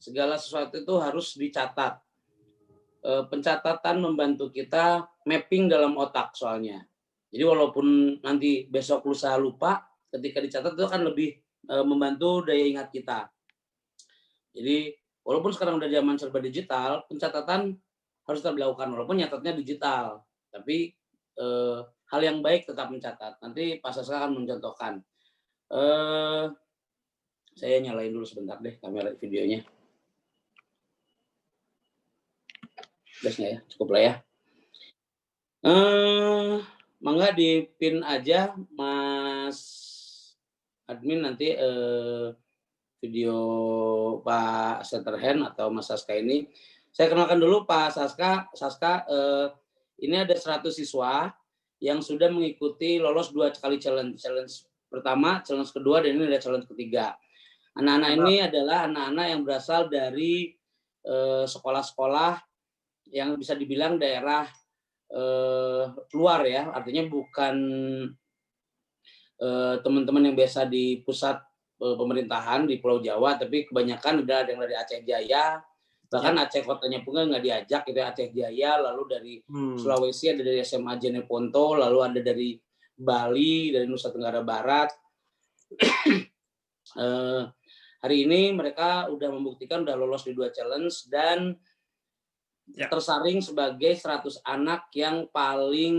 segala sesuatu itu harus dicatat. Pencatatan membantu kita mapping dalam otak soalnya. Jadi walaupun nanti besok lusa lupa, ketika dicatat itu akan lebih membantu daya ingat kita. Jadi walaupun sekarang udah zaman serba digital, pencatatan harus tetap dilakukan walaupun nyatatnya digital. Tapi hal yang baik tetap mencatat. Nanti Pak Saska akan mencontohkan. Saya nyalain dulu sebentar deh kamera videonya. Gasnya ya, cukup lah ya. Mangga di-pin aja Mas admin nanti video Pak Setterhand atau Mas Saska ini. Saya kenalkan dulu Pak Saska. Saska, ini ada 100 siswa yang sudah mengikuti lolos 2 kali challenge. Challenge pertama, challenge kedua, dan ini ada challenge ketiga. Anak-anak ini adalah anak-anak yang berasal dari sekolah-sekolah yang bisa dibilang daerah luar ya, artinya bukan teman-teman yang biasa di pusat pemerintahan di Pulau Jawa, tapi kebanyakan ada yang dari Aceh Jaya, bahkan Aceh kotanya pun nggak diajak gitu ya, Aceh Jaya, lalu dari Sulawesi ada dari SMA Jeneponto, lalu ada dari Bali, dari Nusa Tenggara Barat. Hari ini mereka udah membuktikan udah lolos di 2 challenge dan tersaring sebagai 100 anak yang paling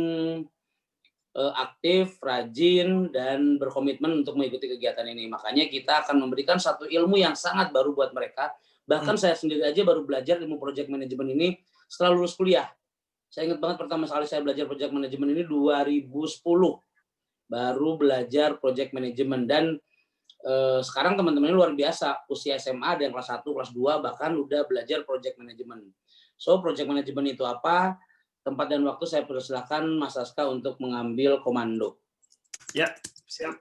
aktif, rajin, dan berkomitmen untuk mengikuti kegiatan ini. Makanya kita akan memberikan satu ilmu yang sangat baru buat mereka. Bahkan saya sendiri aja baru belajar ilmu project management ini setelah lulus kuliah. Saya ingat banget pertama kali saya belajar project management ini 2010. Baru belajar project management dan sekarang teman-teman ini luar biasa. Usia SMA ada yang kelas 1, kelas 2, bahkan udah belajar project management. So, project management itu apa? Tempat dan waktu saya persilakan Mas Saska untuk mengambil komando. Ya, siap.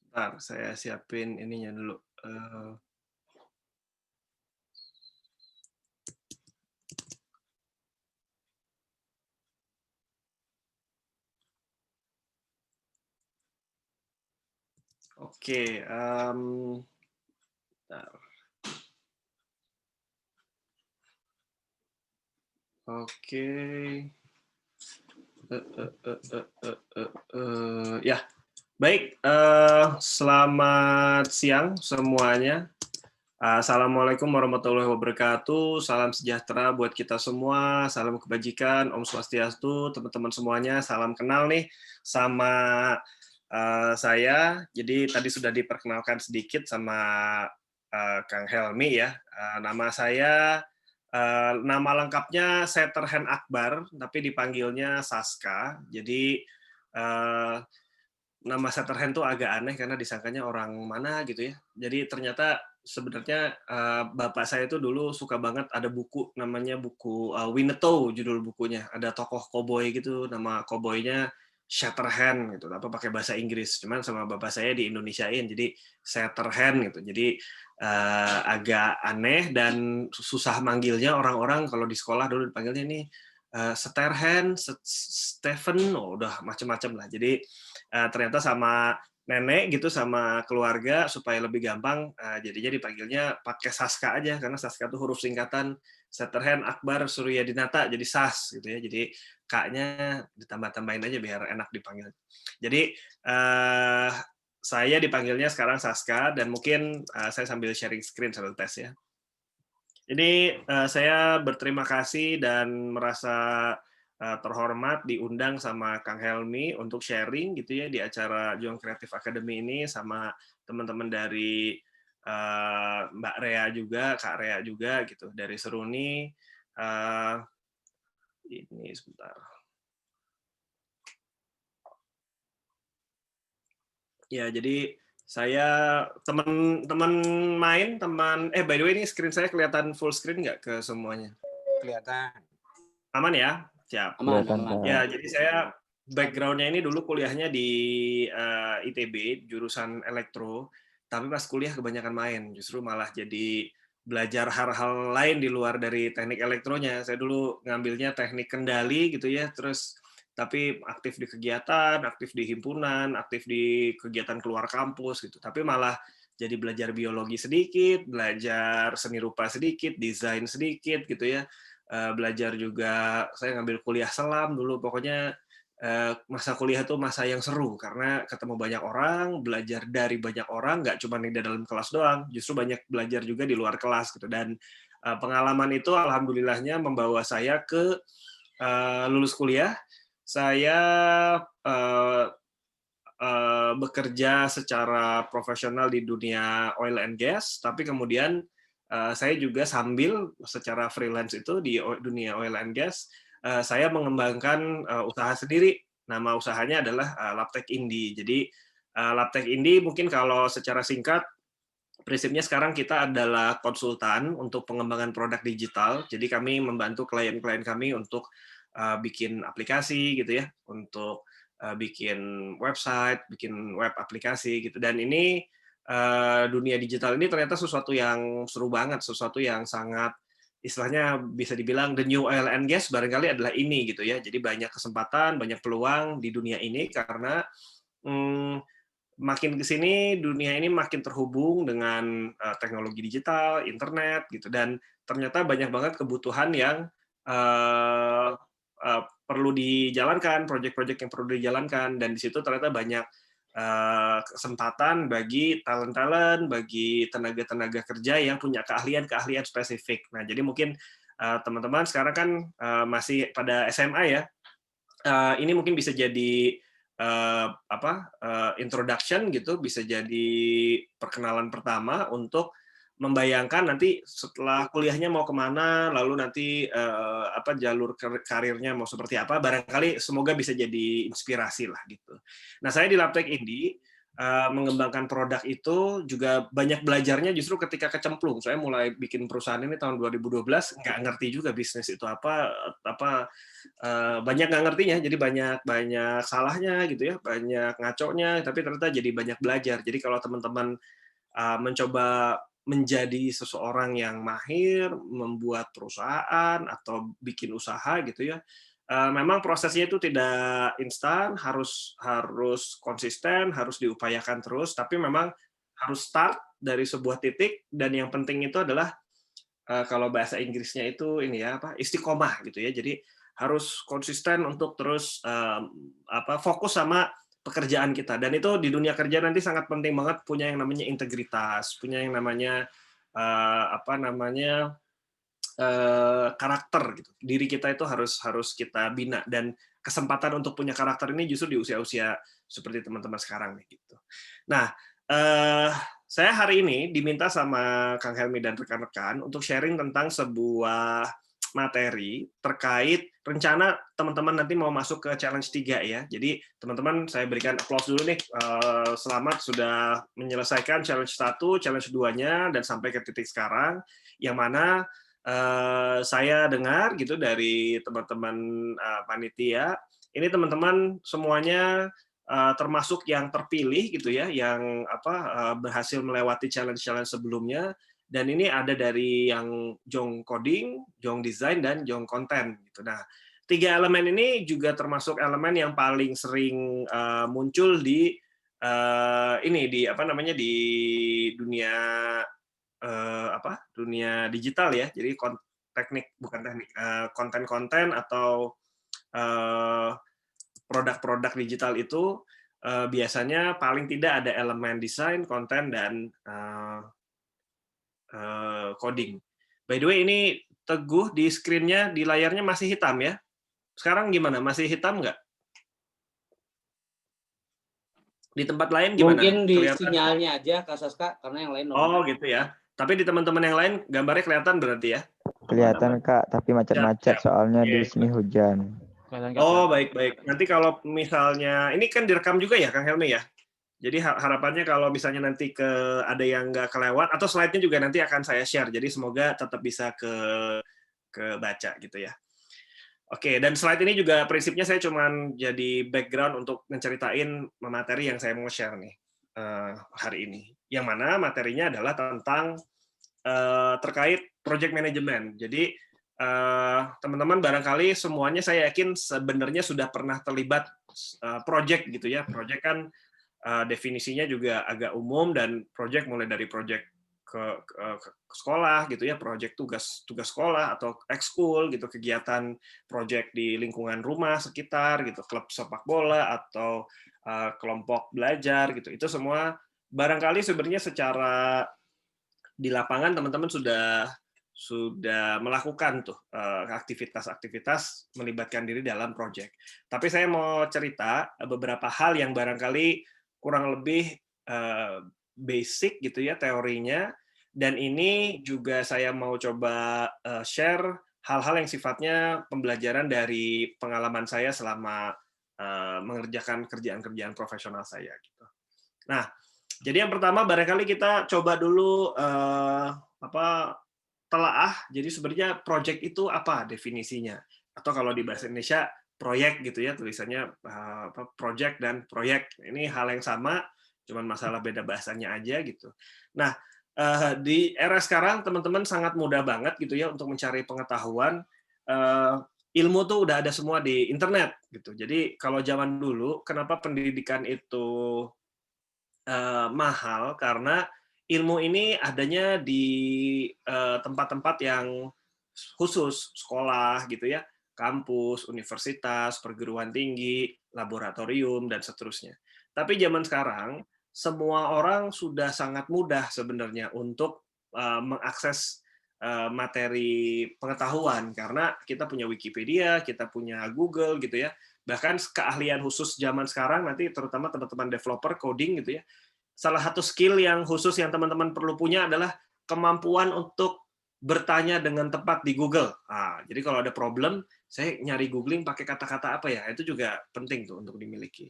Bentar, saya siapin ininya dulu. Oke, bentar. Oke. Ya, baik. Selamat siang semuanya. Assalamualaikum warahmatullahi wabarakatuh. Salam sejahtera buat kita semua. Salam kebajikan. Om Swastiastu, teman-teman semuanya. Salam kenal nih sama saya. Jadi tadi sudah diperkenalkan sedikit sama Kang Helmi ya. Nama saya. Nama lengkapnya Setterhand Akbar, tapi dipanggilnya Saska. Jadi nama Setterhand tuh agak aneh karena disangkanya orang mana gitu ya. Jadi ternyata sebenarnya bapak saya tuh dulu suka banget ada buku namanya buku Winnetou judul bukunya. Ada tokoh koboi gitu, nama koboinya Shatterhand gitu, apa pakai bahasa Inggris. Cuman sama bapak saya di Indonesiain jadi Setterhand gitu. Jadi agak aneh dan susah manggilnya orang-orang kalau di sekolah dulu dipanggilnya nih Setterhand, Stephen, udah macam-macam lah. Jadi ternyata sama nenek gitu sama keluarga supaya lebih gampang jadinya dipanggilnya pakai Saska aja karena Saska itu huruf singkatan Setterhand Akbar Suryadinata jadi Sas gitu ya. Jadi K-nya ditambah-tambahin aja biar enak dipanggil. Jadi saya dipanggilnya sekarang Saska dan mungkin saya sambil sharing screen sambil tes ya. Jadi saya berterima kasih dan merasa terhormat diundang sama Kang Helmi untuk sharing gitu ya di acara Juang Kreatif Academy ini sama teman-teman dari Mbak Rea juga, Kak Rea juga gitu dari Seruni. Ini sebentar. Ya, jadi saya teman main, by the way ini screen saya kelihatan full screen nggak ke semuanya? Kelihatan. Aman ya? Siap. Aman. Ya, jadi saya background-nya ini dulu kuliahnya di ITB, jurusan elektro, tapi pas kuliah kebanyakan main, justru malah jadi belajar hal-hal lain di luar dari teknik elektronya. Saya dulu ngambilnya teknik kendali gitu ya, terus tapi aktif di kegiatan, aktif di himpunan, aktif di kegiatan keluar kampus gitu. Tapi malah Jadi belajar biologi sedikit, belajar seni rupa sedikit, desain sedikit gitu ya. Belajar juga, saya ngambil kuliah selam dulu, pokoknya masa kuliah tuh masa yang seru karena ketemu banyak orang, belajar dari banyak orang, nggak cuma di dalam kelas doang, justru banyak belajar juga di luar kelas gitu. Dan pengalaman itu alhamdulillahnya membawa saya ke lulus kuliah. Saya bekerja secara profesional di dunia oil and gas, tapi kemudian saya juga sambil secara freelance itu di dunia oil and gas, saya mengembangkan usaha sendiri. Nama usahanya adalah Labtech Indie. Jadi Labtech Indie mungkin kalau secara singkat, prinsipnya sekarang kita adalah konsultan untuk pengembangan produk digital. Jadi kami membantu klien-klien kami untuk bikin aplikasi gitu ya, untuk bikin website, bikin web aplikasi gitu. Dan ini dunia digital ini ternyata sesuatu yang seru banget, sesuatu yang sangat istilahnya bisa dibilang the new oil and gas barangkali adalah ini gitu ya. Jadi banyak kesempatan, banyak peluang di dunia ini karena makin ke sini dunia ini makin terhubung dengan teknologi digital, internet gitu, dan ternyata banyak banget kebutuhan yang perlu dijalankan, proyek-proyek yang perlu dijalankan, dan di situ ternyata banyak kesempatan bagi talent-talent, bagi tenaga-tenaga kerja yang punya keahlian-keahlian spesifik. Nah, jadi mungkin teman-teman sekarang kan masih pada SMA ya, ini mungkin bisa jadi introduction gitu, bisa jadi perkenalan pertama untuk membayangkan nanti setelah kuliahnya mau kemana, lalu nanti jalur karirnya mau seperti apa, barangkali semoga bisa jadi inspirasi lah gitu. Nah, saya di Labtech Indie mengembangkan produk itu juga banyak belajarnya justru ketika kecemplung. Saya mulai bikin perusahaan ini tahun 2012, nggak ngerti juga bisnis itu apa banyak nggak ngertinya, jadi banyak salahnya gitu ya, banyak ngaconya, tapi ternyata jadi banyak belajar. Jadi kalau teman-teman mencoba menjadi seseorang yang mahir, membuat perusahaan atau bikin usaha gitu ya, memang prosesnya itu tidak instan, harus konsisten, harus diupayakan terus, tapi memang harus start dari sebuah titik, dan yang penting itu adalah kalau bahasa Inggrisnya itu ini ya istiqomah gitu ya. Jadi harus konsisten untuk terus fokus sama pekerjaan kita, dan itu di dunia kerja nanti sangat penting banget punya yang namanya integritas, punya yang namanya karakter gitu. Diri kita itu harus kita bina, dan kesempatan untuk punya karakter ini justru di usia-usia seperti teman-teman sekarang nih gitu. Nah, saya hari ini diminta sama Kang Helmi dan rekan-rekan untuk sharing tentang sebuah materi terkait rencana teman-teman nanti mau masuk ke challenge 3 ya. Jadi teman-teman saya berikan applause dulu nih. Selamat sudah menyelesaikan challenge 1, challenge 2-nya dan sampai ke titik sekarang yang mana saya dengar gitu dari teman-teman panitia, ini teman-teman semuanya termasuk yang terpilih gitu ya, yang berhasil melewati challenge-challenge sebelumnya, dan ini ada dari yang Jong Coding, Jong Design, dan Jong Content gitu. Nah, 3 elemen ini juga termasuk elemen yang paling sering muncul di di dunia dunia digital ya. Jadi konten-konten atau produk-produk digital itu biasanya paling tidak ada elemen desain, konten, dan coding. By the way, ini Teguh di screen-nya, di layarnya masih hitam ya? Sekarang gimana? Masih hitam nggak? Di tempat lain gimana? Mungkin di Kelihatan? sinyalnya aja Kak Saska, karena yang lain Oh normal. gitu ya. Tapi di teman-teman yang lain gambarnya kelihatan berarti ya? Kelihatan Kak, tapi macet-macet soalnya di sini hujan. Oh baik-baik. Nanti kalau misalnya ini kan direkam juga ya Kang Helmi ya? Jadi harapannya kalau misalnya nanti ada yang nggak kelewat, atau slide-nya juga nanti akan saya share. Jadi semoga tetap bisa ke baca gitu ya. Oke, dan slide ini juga prinsipnya saya cuman jadi background untuk menceritain materi yang saya mau share nih hari ini. Yang mana materinya adalah tentang terkait project management. Jadi teman-teman barangkali semuanya saya yakin sebenarnya sudah pernah terlibat project gitu ya. Project kan definisinya juga agak umum, dan project mulai dari project ke sekolah gitu ya, project tugas sekolah atau ekskul gitu, kegiatan project di lingkungan rumah sekitar gitu, klub sepak bola atau kelompok belajar gitu. Itu semua barangkali sebenarnya secara di lapangan teman-teman sudah melakukan tuh aktivitas-aktivitas melibatkan diri dalam project. Tapi saya mau cerita beberapa hal yang barangkali kurang lebih basic gitu ya teorinya, dan ini juga saya mau coba share hal-hal yang sifatnya pembelajaran dari pengalaman saya selama mengerjakan kerjaan-kerjaan profesional saya gitu. Nah, jadi yang pertama barangkali kita coba dulu telaah. Jadi sebenarnya project itu apa definisinya? Atau kalau di bahasa Indonesia proyek gitu ya, tulisannya project dan proyek. Ini hal yang sama, cuman masalah beda bahasanya aja gitu. Nah, di era sekarang teman-teman sangat mudah banget gitu ya untuk mencari pengetahuan. Ilmu tuh udah ada semua di internet gitu. Jadi kalau zaman dulu kenapa pendidikan itu mahal, karena ilmu ini adanya di tempat-tempat yang khusus, sekolah gitu ya, kampus, universitas, perguruan tinggi, laboratorium, dan seterusnya. Tapi zaman sekarang, semua orang sudah sangat mudah sebenarnya untuk mengakses materi pengetahuan, karena kita punya Wikipedia, kita punya Google gitu ya. Bahkan keahlian khusus zaman sekarang, nanti terutama teman-teman developer coding gitu ya, salah satu skill yang khusus yang teman-teman perlu punya adalah kemampuan untuk bertanya dengan tepat di Google. Jadi kalau ada problem, saya nyari googling pakai kata-kata apa ya, itu juga penting tuh untuk dimiliki.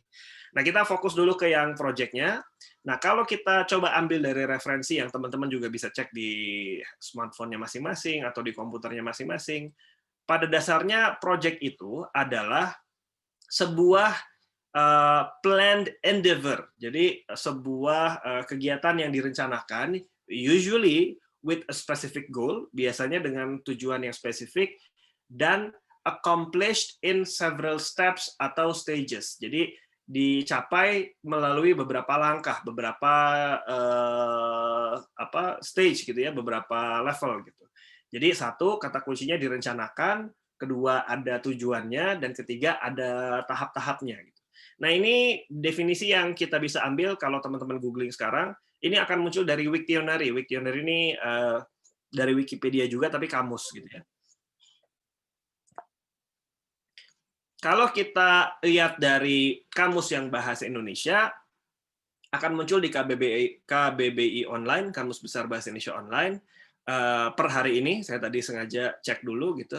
Nah, kita fokus dulu ke yang project-nya. Nah, kalau kita coba ambil dari referensi yang teman-teman juga bisa cek di smartphone-nya masing-masing atau di komputernya masing-masing, pada dasarnya project itu adalah sebuah planned endeavor. Jadi sebuah kegiatan yang direncanakan, usually with a specific goal, biasanya dengan tujuan yang spesifik, dan accomplished in several steps atau stages. Jadi dicapai melalui beberapa langkah, beberapa stage gitu ya, beberapa level gitu. Jadi satu, kata kuncinya direncanakan, kedua ada tujuannya, dan ketiga ada tahap-tahapnya gitu. Nah, ini definisi yang kita bisa ambil kalau teman-teman googling sekarang. Ini akan muncul dari Wiktionary. Wiktionary ini dari Wikipedia juga, tapi kamus gitu ya. Kalau kita lihat dari kamus yang bahasa Indonesia, akan muncul di KBBI Online, Kamus Besar Bahasa Indonesia Online. Per hari ini, saya tadi sengaja cek dulu gitu,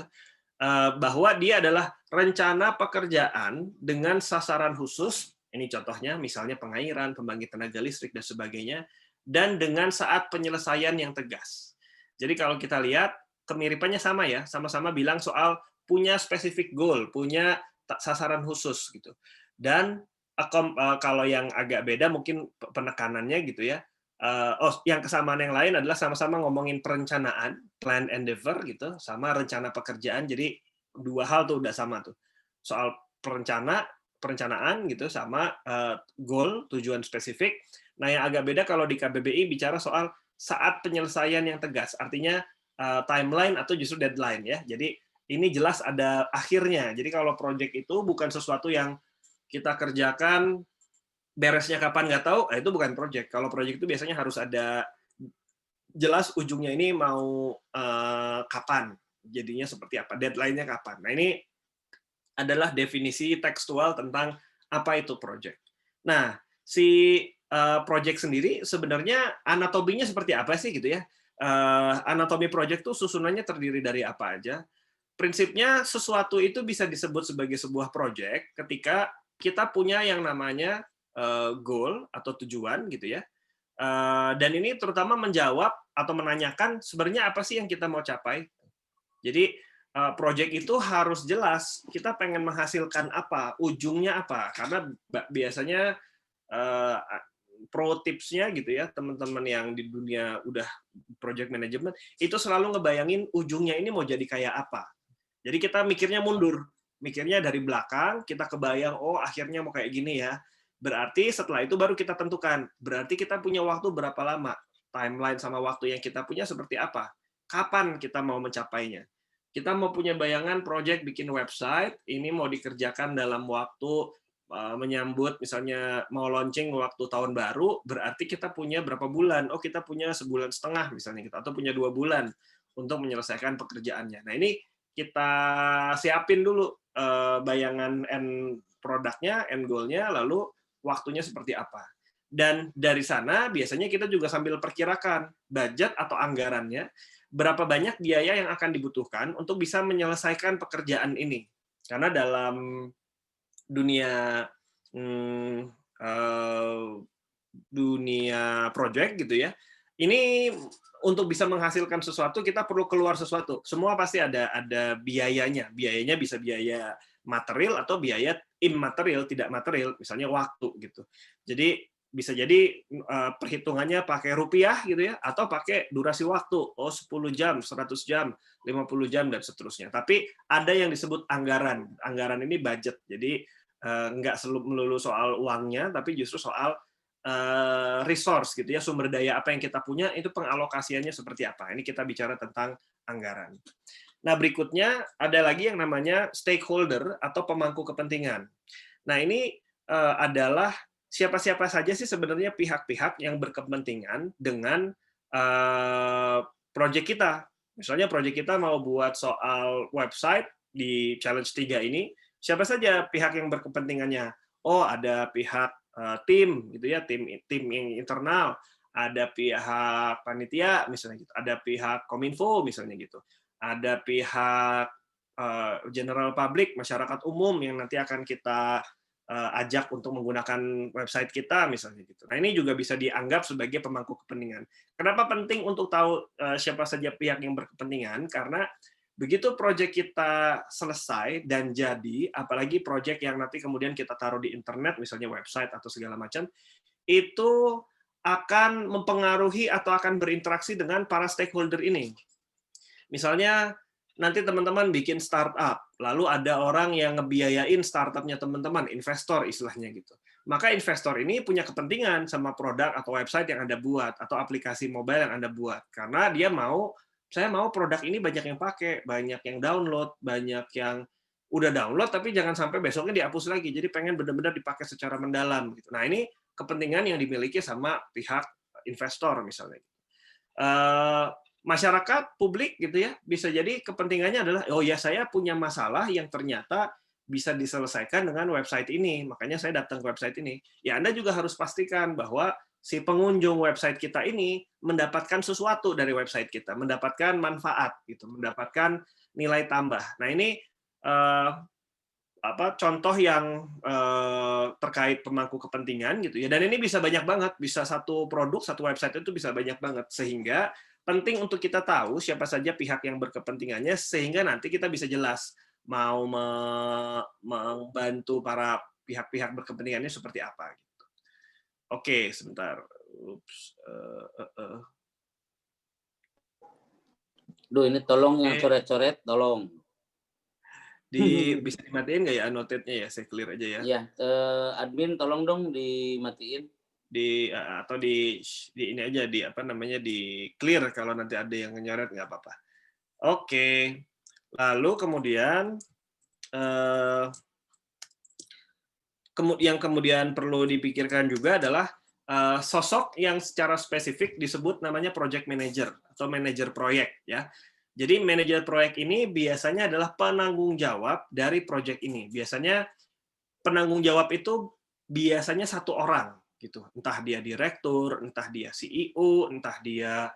bahwa dia adalah rencana pekerjaan dengan sasaran khusus, ini contohnya misalnya pengairan, pembangkit tenaga listrik, dan sebagainya, dan dengan saat penyelesaian yang tegas. Jadi kalau kita lihat, kemiripannya sama ya, sama-sama bilang soal punya specific goal, punya sasaran khusus gitu. Dan kalau yang agak beda mungkin penekanannya gitu ya, yang kesamaan yang lain adalah sama-sama ngomongin perencanaan, plan endeavor gitu, sama rencana pekerjaan. Jadi dua hal tuh udah sama tuh. Soal perencanaan gitu sama goal, tujuan spesifik. Nah, yang agak beda kalau di KBBI bicara soal saat penyelesaian yang tegas. Artinya timeline atau justru deadline ya. Jadi ini jelas ada akhirnya. Jadi kalau project itu bukan sesuatu yang kita kerjakan beresnya kapan nggak tahu, itu bukan project. Kalau project itu biasanya harus ada jelas ujungnya ini mau kapan, jadinya seperti apa, deadline-nya kapan. Nah, ini adalah definisi tekstual tentang apa itu project. Nah, si project sendiri sebenarnya anatominya seperti apa sih gitu ya? Anatomi project itu susunannya terdiri dari apa aja? Prinsipnya sesuatu itu bisa disebut sebagai sebuah project ketika kita punya yang namanya goal atau tujuan gitu ya, dan ini terutama menjawab atau menanyakan sebenarnya apa sih yang kita mau capai. Jadi project itu harus jelas kita pengen menghasilkan apa, ujungnya apa, karena biasanya pro tipsnya gitu ya, teman-teman yang di dunia udah project management itu selalu ngebayangin ujungnya ini mau jadi kayak apa. Jadi kita mikirnya mundur, mikirnya dari belakang, kita kebayang, oh akhirnya mau kayak gini ya. Berarti setelah itu baru kita tentukan, berarti kita punya waktu berapa lama, timeline sama waktu yang kita punya seperti apa, kapan kita mau mencapainya. Kita mau punya bayangan project bikin website, ini mau dikerjakan dalam waktu menyambut misalnya mau launching waktu tahun baru, berarti kita punya berapa bulan? Oh, kita punya 1,5 bulan misalnya gitu, atau punya 2 bulan untuk menyelesaikan pekerjaannya. Nah, ini kita siapin dulu bayangan end produknya, end goal-nya, lalu waktunya seperti apa. Dan dari sana biasanya kita juga sambil perkirakan budget atau anggarannya, berapa banyak biaya yang akan dibutuhkan untuk bisa menyelesaikan pekerjaan ini. Karena dalam dunia dunia project gitu ya, ini untuk bisa menghasilkan sesuatu kita perlu keluar sesuatu. Semua pasti ada biayanya. Biayanya bisa biaya material atau biaya immaterial, tidak material, misalnya waktu gitu. Jadi bisa jadi perhitungannya pakai rupiah gitu ya, atau pakai durasi waktu. Oh, 10 jam, 100 jam, 50 jam dan seterusnya. Tapi ada yang disebut anggaran. Anggaran ini budget. Jadi nggak melulu soal uangnya, tapi justru soal resource gitu ya, sumber daya apa yang kita punya, itu pengalokasiannya seperti apa. Ini kita bicara tentang anggaran. Nah, berikutnya ada lagi yang namanya stakeholder atau pemangku kepentingan. Nah, ini adalah siapa-siapa saja sih sebenarnya pihak-pihak yang berkepentingan dengan project kita. Misalnya project kita mau buat soal website di challenge 3 ini, siapa saja pihak yang berkepentingannya? Oh, ada pihak tim gitu ya, tim yang internal, ada pihak panitia misalnya gitu, ada pihak Kominfo misalnya gitu, ada pihak general public, masyarakat umum yang nanti akan kita ajak untuk menggunakan website kita misalnya gitu. Nah, ini juga bisa dianggap sebagai pemangku kepentingan. Kenapa penting untuk tahu siapa saja pihak yang berkepentingan? Karena begitu proyek kita selesai dan jadi, apalagi proyek yang nanti kemudian kita taruh di internet, misalnya website atau segala macam, itu akan mempengaruhi atau akan berinteraksi dengan para stakeholder ini. Misalnya, nanti teman-teman bikin startup, lalu ada orang yang ngebiayain startupnya teman-teman, investor istilahnya gitu. Maka investor ini punya kepentingan sama produk atau website yang Anda buat, atau aplikasi mobile yang Anda buat. Karena dia mau, saya mau produk ini banyak yang pakai, banyak yang download, banyak yang udah download, tapi jangan sampai besoknya dihapus lagi. Jadi pengen benar-benar dipakai secara mendalam. Gitu. Nah, ini kepentingan yang dimiliki sama pihak investor misalnya. Masyarakat, publik gitu ya, bisa jadi kepentingannya adalah, oh ya saya punya masalah yang ternyata bisa diselesaikan dengan website ini, makanya saya datang ke website ini. Ya, Anda juga harus pastikan bahwa si pengunjung website kita ini mendapatkan sesuatu dari website kita, mendapatkan manfaat, gitu, mendapatkan nilai tambah. Nah, ini contoh yang terkait pemangku kepentingan gitu ya, dan ini bisa banyak banget, bisa satu produk, satu website itu bisa banyak banget, sehingga penting untuk kita tahu siapa saja pihak yang berkepentingannya, sehingga nanti kita bisa jelas mau membantu para pihak-pihak berkepentingannya seperti apa. Gitu. Oke, sebentar. Duh, ini tolong yang coret-coret, tolong. Bisa dimatiin nggak ya annotate-nya ya? Saya clear aja ya. Iya, admin tolong dong dimatiin. Atau di ini aja, di apa namanya, di clear kalau nanti ada yang nyoret nggak apa-apa. Oke. Lalu kemudian yang kemudian perlu dipikirkan juga adalah sosok yang secara spesifik disebut namanya project manager atau manajer proyek ya. Jadi manajer proyek ini biasanya adalah penanggung jawab dari proyek ini. Biasanya penanggung jawab itu biasanya satu orang gitu. Entah dia direktur, entah dia CEO, entah dia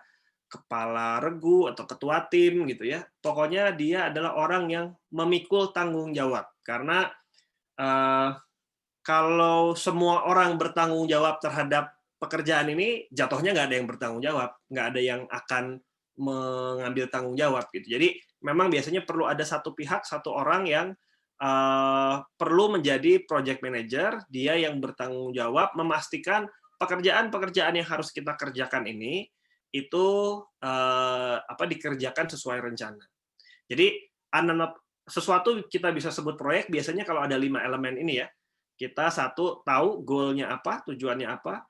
kepala regu atau ketua tim gitu ya. Pokoknya dia adalah orang yang memikul tanggung jawab. Karena kalau semua orang bertanggung jawab terhadap pekerjaan ini, jatuhnya nggak ada yang bertanggung jawab, nggak ada yang akan mengambil tanggung jawab gitu. Jadi memang biasanya perlu ada satu pihak, satu orang yang perlu menjadi project manager, dia yang bertanggung jawab memastikan pekerjaan-pekerjaan yang harus kita kerjakan ini itu dikerjakan sesuai rencana. Jadi sesuatu kita bisa sebut proyek biasanya kalau ada 5 elemen ini ya. Kita satu tahu goalnya apa, tujuannya apa.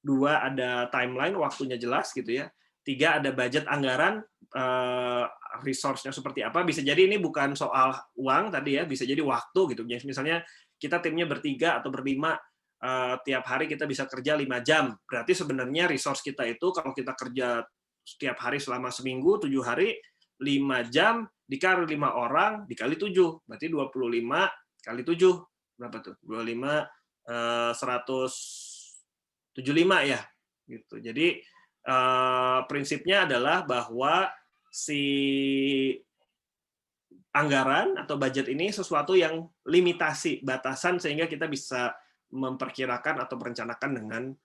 Dua, ada timeline, waktunya jelas gitu ya. Tiga, ada budget anggaran, resource-nya seperti apa. Bisa jadi ini bukan soal uang tadi ya, bisa jadi waktu gitu. Misalnya kita timnya bertiga atau berlima, tiap hari kita bisa kerja 5 jam. Berarti sebenarnya resource kita itu kalau kita kerja setiap hari selama seminggu, 7 hari, 5 jam dikali 5 orang dikali 7. Berarti 25 kali 7. Berapa tuh? 25, 175 ya. Gitu. Jadi prinsipnya adalah bahwa si anggaran atau budget ini sesuatu yang limitasi, batasan sehingga kita bisa memperkirakan atau merencanakan dengan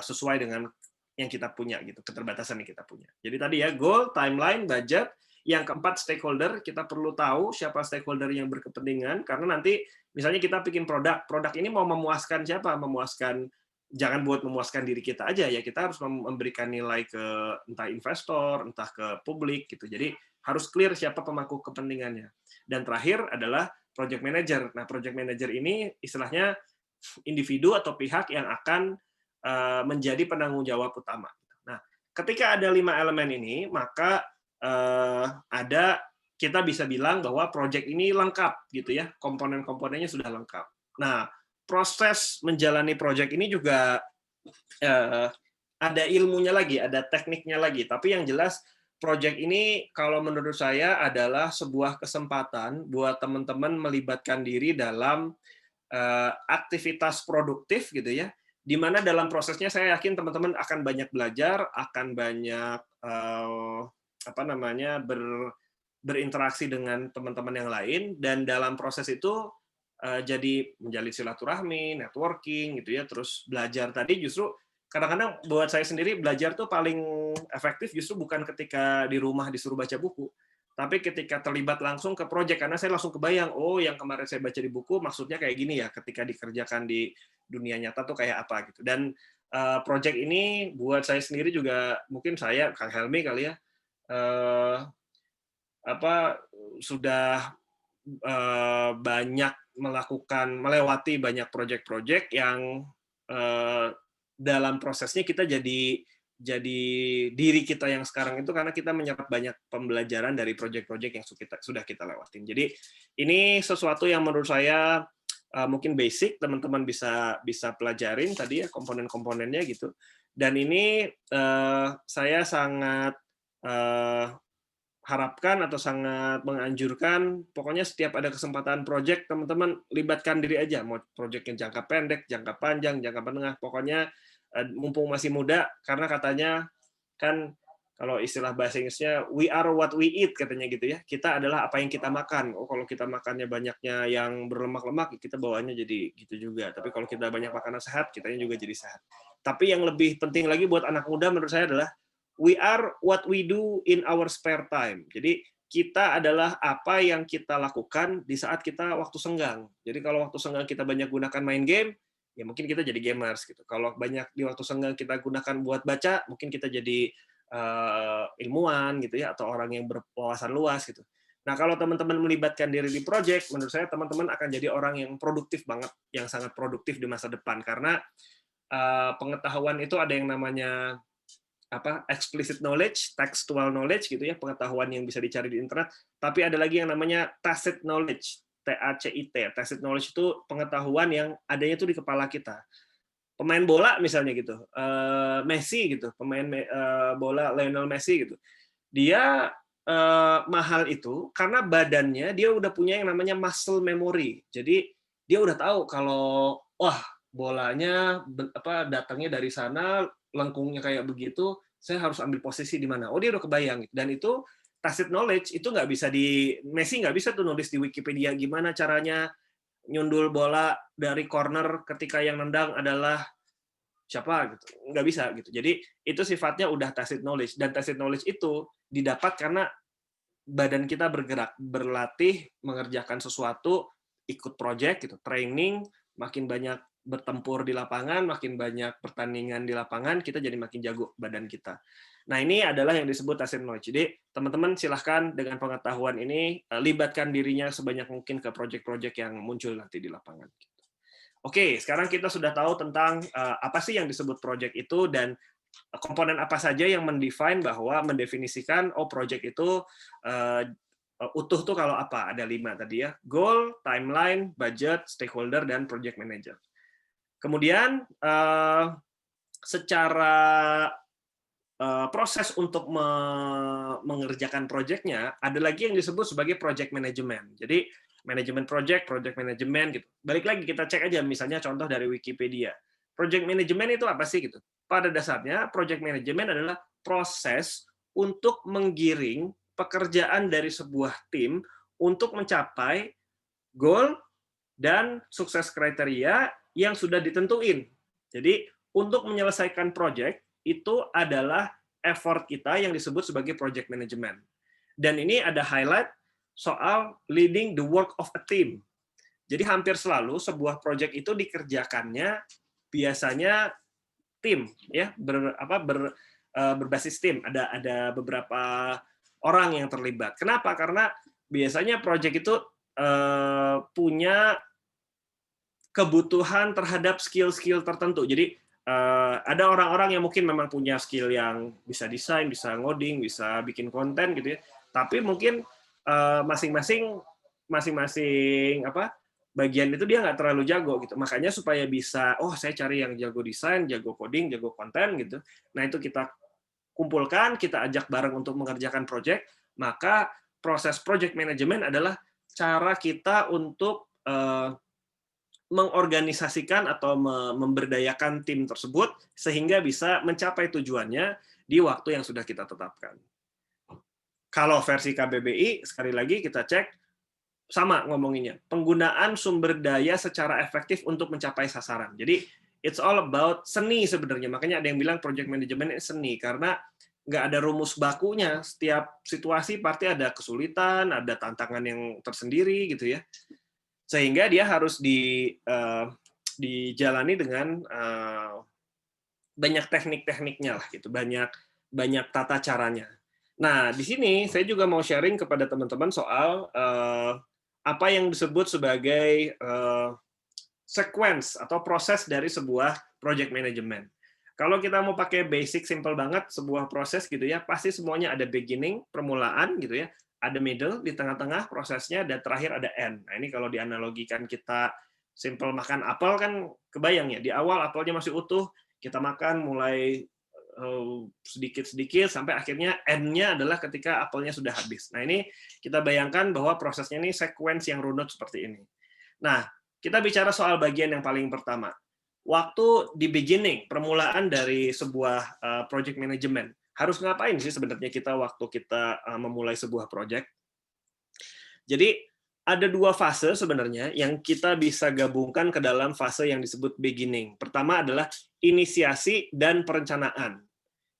sesuai dengan yang kita punya gitu, keterbatasan yang kita punya. Jadi tadi ya goal, timeline, budget. Yang keempat stakeholder, kita perlu tahu siapa stakeholder yang berkepentingan karena nanti misalnya kita bikin produk ini mau memuaskan siapa? Memuaskan, jangan buat memuaskan diri kita aja ya, kita harus memberikan nilai ke entah investor, entah ke publik gitu. Jadi harus clear siapa pemangku kepentingannya. Dan terakhir adalah project manager. Nah, project manager ini istilahnya individu atau pihak yang akan menjadi penanggung jawab utama. Nah, ketika ada 5 elemen ini, maka kita bisa bilang bahwa project ini lengkap gitu ya, komponen-komponennya sudah lengkap. Nah, proses menjalani project ini juga ada ilmunya lagi, ada tekniknya lagi. Tapi yang jelas project ini kalau menurut saya adalah sebuah kesempatan buat teman-teman melibatkan diri dalam aktivitas produktif gitu ya, di mana dalam prosesnya saya yakin teman-teman akan banyak belajar, akan banyak berinteraksi dengan teman-teman yang lain, dan dalam proses itu jadi menjalin silaturahmi, networking gitu ya, terus belajar tadi justru kadang-kadang buat saya sendiri belajar tuh paling efektif justru bukan ketika di rumah disuruh baca buku, tapi ketika terlibat langsung ke project, karena saya langsung kebayang, oh yang kemarin saya baca di buku maksudnya kayak gini ya, ketika dikerjakan di dunia nyata tuh kayak apa gitu. Dan project ini buat saya sendiri juga, mungkin saya, Kang Helmi kali ya, sudah banyak melewati banyak project-project yang dalam prosesnya kita jadi diri kita yang sekarang itu karena kita menyerap banyak pembelajaran dari project-project yang sudah kita lewatin. Jadi ini sesuatu yang menurut saya mungkin basic, teman-teman bisa pelajarin tadi ya komponen-komponennya gitu. Dan ini saya sangat harapkan atau sangat menganjurkan, pokoknya setiap ada kesempatan project, teman-teman libatkan diri aja, mau project yang jangka pendek, jangka panjang, jangka menengah, pokoknya mumpung masih muda, karena katanya kan kalau istilah bahasa Inggrisnya we are what we eat katanya gitu ya, kita adalah apa yang kita makan. Oh, kalau kita makannya banyaknya yang berlemak-lemak, kita bawaannya jadi gitu juga. Tapi kalau kita banyak makanan sehat, kitanya juga jadi sehat. Tapi yang lebih penting lagi buat anak muda menurut saya adalah we are what we do in our spare time. Jadi kita adalah apa yang kita lakukan di saat kita waktu senggang. Jadi kalau waktu senggang kita banyak gunakan main game, ya mungkin kita jadi gamers gitu. Kalau banyak di waktu senggang kita gunakan buat baca, mungkin kita jadi ilmuwan gitu ya, atau orang yang berwawasan luas gitu. Nah, kalau teman-teman melibatkan diri di project, menurut saya teman-teman akan jadi orang yang produktif banget, yang sangat produktif di masa depan, karena pengetahuan itu ada yang namanya explicit knowledge, textual knowledge gitu ya, pengetahuan yang bisa dicari di internet, tapi ada lagi yang namanya tacit knowledge, TACIT. Tacit knowledge itu pengetahuan yang adanya tuh di kepala kita. Pemain bola misalnya gitu, Messi gitu, pemain bola Lionel Messi gitu, dia mahal itu karena badannya dia udah punya yang namanya muscle memory. Jadi dia udah tahu kalau wah bolanya datangnya dari sana, lengkungnya kayak begitu, saya harus ambil posisi di mana. Oh, dia udah kebayang. Dan itu tacit knowledge itu nggak bisa Messi nggak bisa tuh nulis di Wikipedia gimana caranya nyundul bola dari corner ketika yang nendang adalah siapa gitu, nggak bisa gitu. Jadi itu sifatnya udah tacit knowledge, dan tacit knowledge itu didapat karena badan kita bergerak, berlatih mengerjakan sesuatu, ikut project gitu, training, makin banyak bertempur di lapangan, makin banyak pertandingan di lapangan, kita jadi makin jago badan kita. Nah, ini adalah yang disebut asset knowledge. Jadi, teman-teman silahkan dengan pengetahuan ini libatkan dirinya sebanyak mungkin ke proyek-proyek yang muncul nanti di lapangan. Oke, sekarang kita sudah tahu tentang apa sih yang disebut proyek itu dan komponen apa saja yang mendefinisikan proyek itu utuh tuh kalau apa? Ada 5 tadi ya. Goal, timeline, budget, stakeholder, dan project manager. Kemudian secara proses untuk mengerjakan proyeknya, ada lagi yang disebut sebagai project management. Jadi, manajemen project management gitu. Balik lagi kita cek aja misalnya contoh dari Wikipedia. Project management itu apa sih gitu? Pada dasarnya project management adalah proses untuk menggiring pekerjaan dari sebuah tim untuk mencapai goal dan sukses kriteria yang sudah ditentuin. Jadi, untuk menyelesaikan project itu adalah effort kita yang disebut sebagai project management. Dan ini ada highlight soal leading the work of a team. Jadi hampir selalu sebuah project itu dikerjakannya biasanya tim, ya berbasis tim. Ada beberapa orang yang terlibat. Kenapa? Karena biasanya project itu punya kebutuhan terhadap skill-skill tertentu. Jadi ada orang-orang yang mungkin memang punya skill yang bisa desain, bisa ngoding, bisa bikin konten gitu ya. Tapi mungkin masing-masing bagian itu dia nggak terlalu jago gitu. Makanya supaya bisa, saya cari yang jago desain, jago coding, jago konten gitu. Nah itu kita kumpulkan, kita ajak bareng untuk mengerjakan project. Maka proses project management adalah cara kita untuk mengorganisasikan atau memberdayakan tim tersebut sehingga bisa mencapai tujuannya di waktu yang sudah kita tetapkan. Kalau versi KBBI, sekali lagi kita cek, sama ngomonginnya, penggunaan sumber daya secara efektif untuk mencapai sasaran. Jadi, it's all about seni sebenarnya. Makanya ada yang bilang project management itu seni, karena nggak ada rumus bakunya. Setiap situasi pasti ada kesulitan, ada tantangan yang tersendiri, gitu ya. Sehingga dia harus dijalani dengan banyak teknik-tekniknya lah gitu, banyak tata caranya. Nah, di sini saya juga mau sharing kepada teman-teman soal apa yang disebut sebagai sequence atau proses dari sebuah project management. Kalau kita mau pakai basic, simple banget, sebuah proses gitu ya, pasti semuanya ada beginning, permulaan gitu ya, ada middle di tengah-tengah prosesnya, dan terakhir ada end. Nah ini kalau dianalogikan kita simple makan apel kan kebayang ya, di awal apelnya masih utuh, kita makan mulai sedikit-sedikit sampai akhirnya end-nya adalah ketika apelnya sudah habis. Nah ini kita bayangkan bahwa prosesnya ini sequence yang runut seperti ini. Nah kita bicara soal bagian yang paling pertama. Waktu di beginning, permulaan dari sebuah project management, harus ngapain sih sebenarnya kita waktu kita memulai sebuah project? Jadi ada 2 fase sebenarnya yang kita bisa gabungkan ke dalam fase yang disebut beginning. Pertama adalah inisiasi dan perencanaan.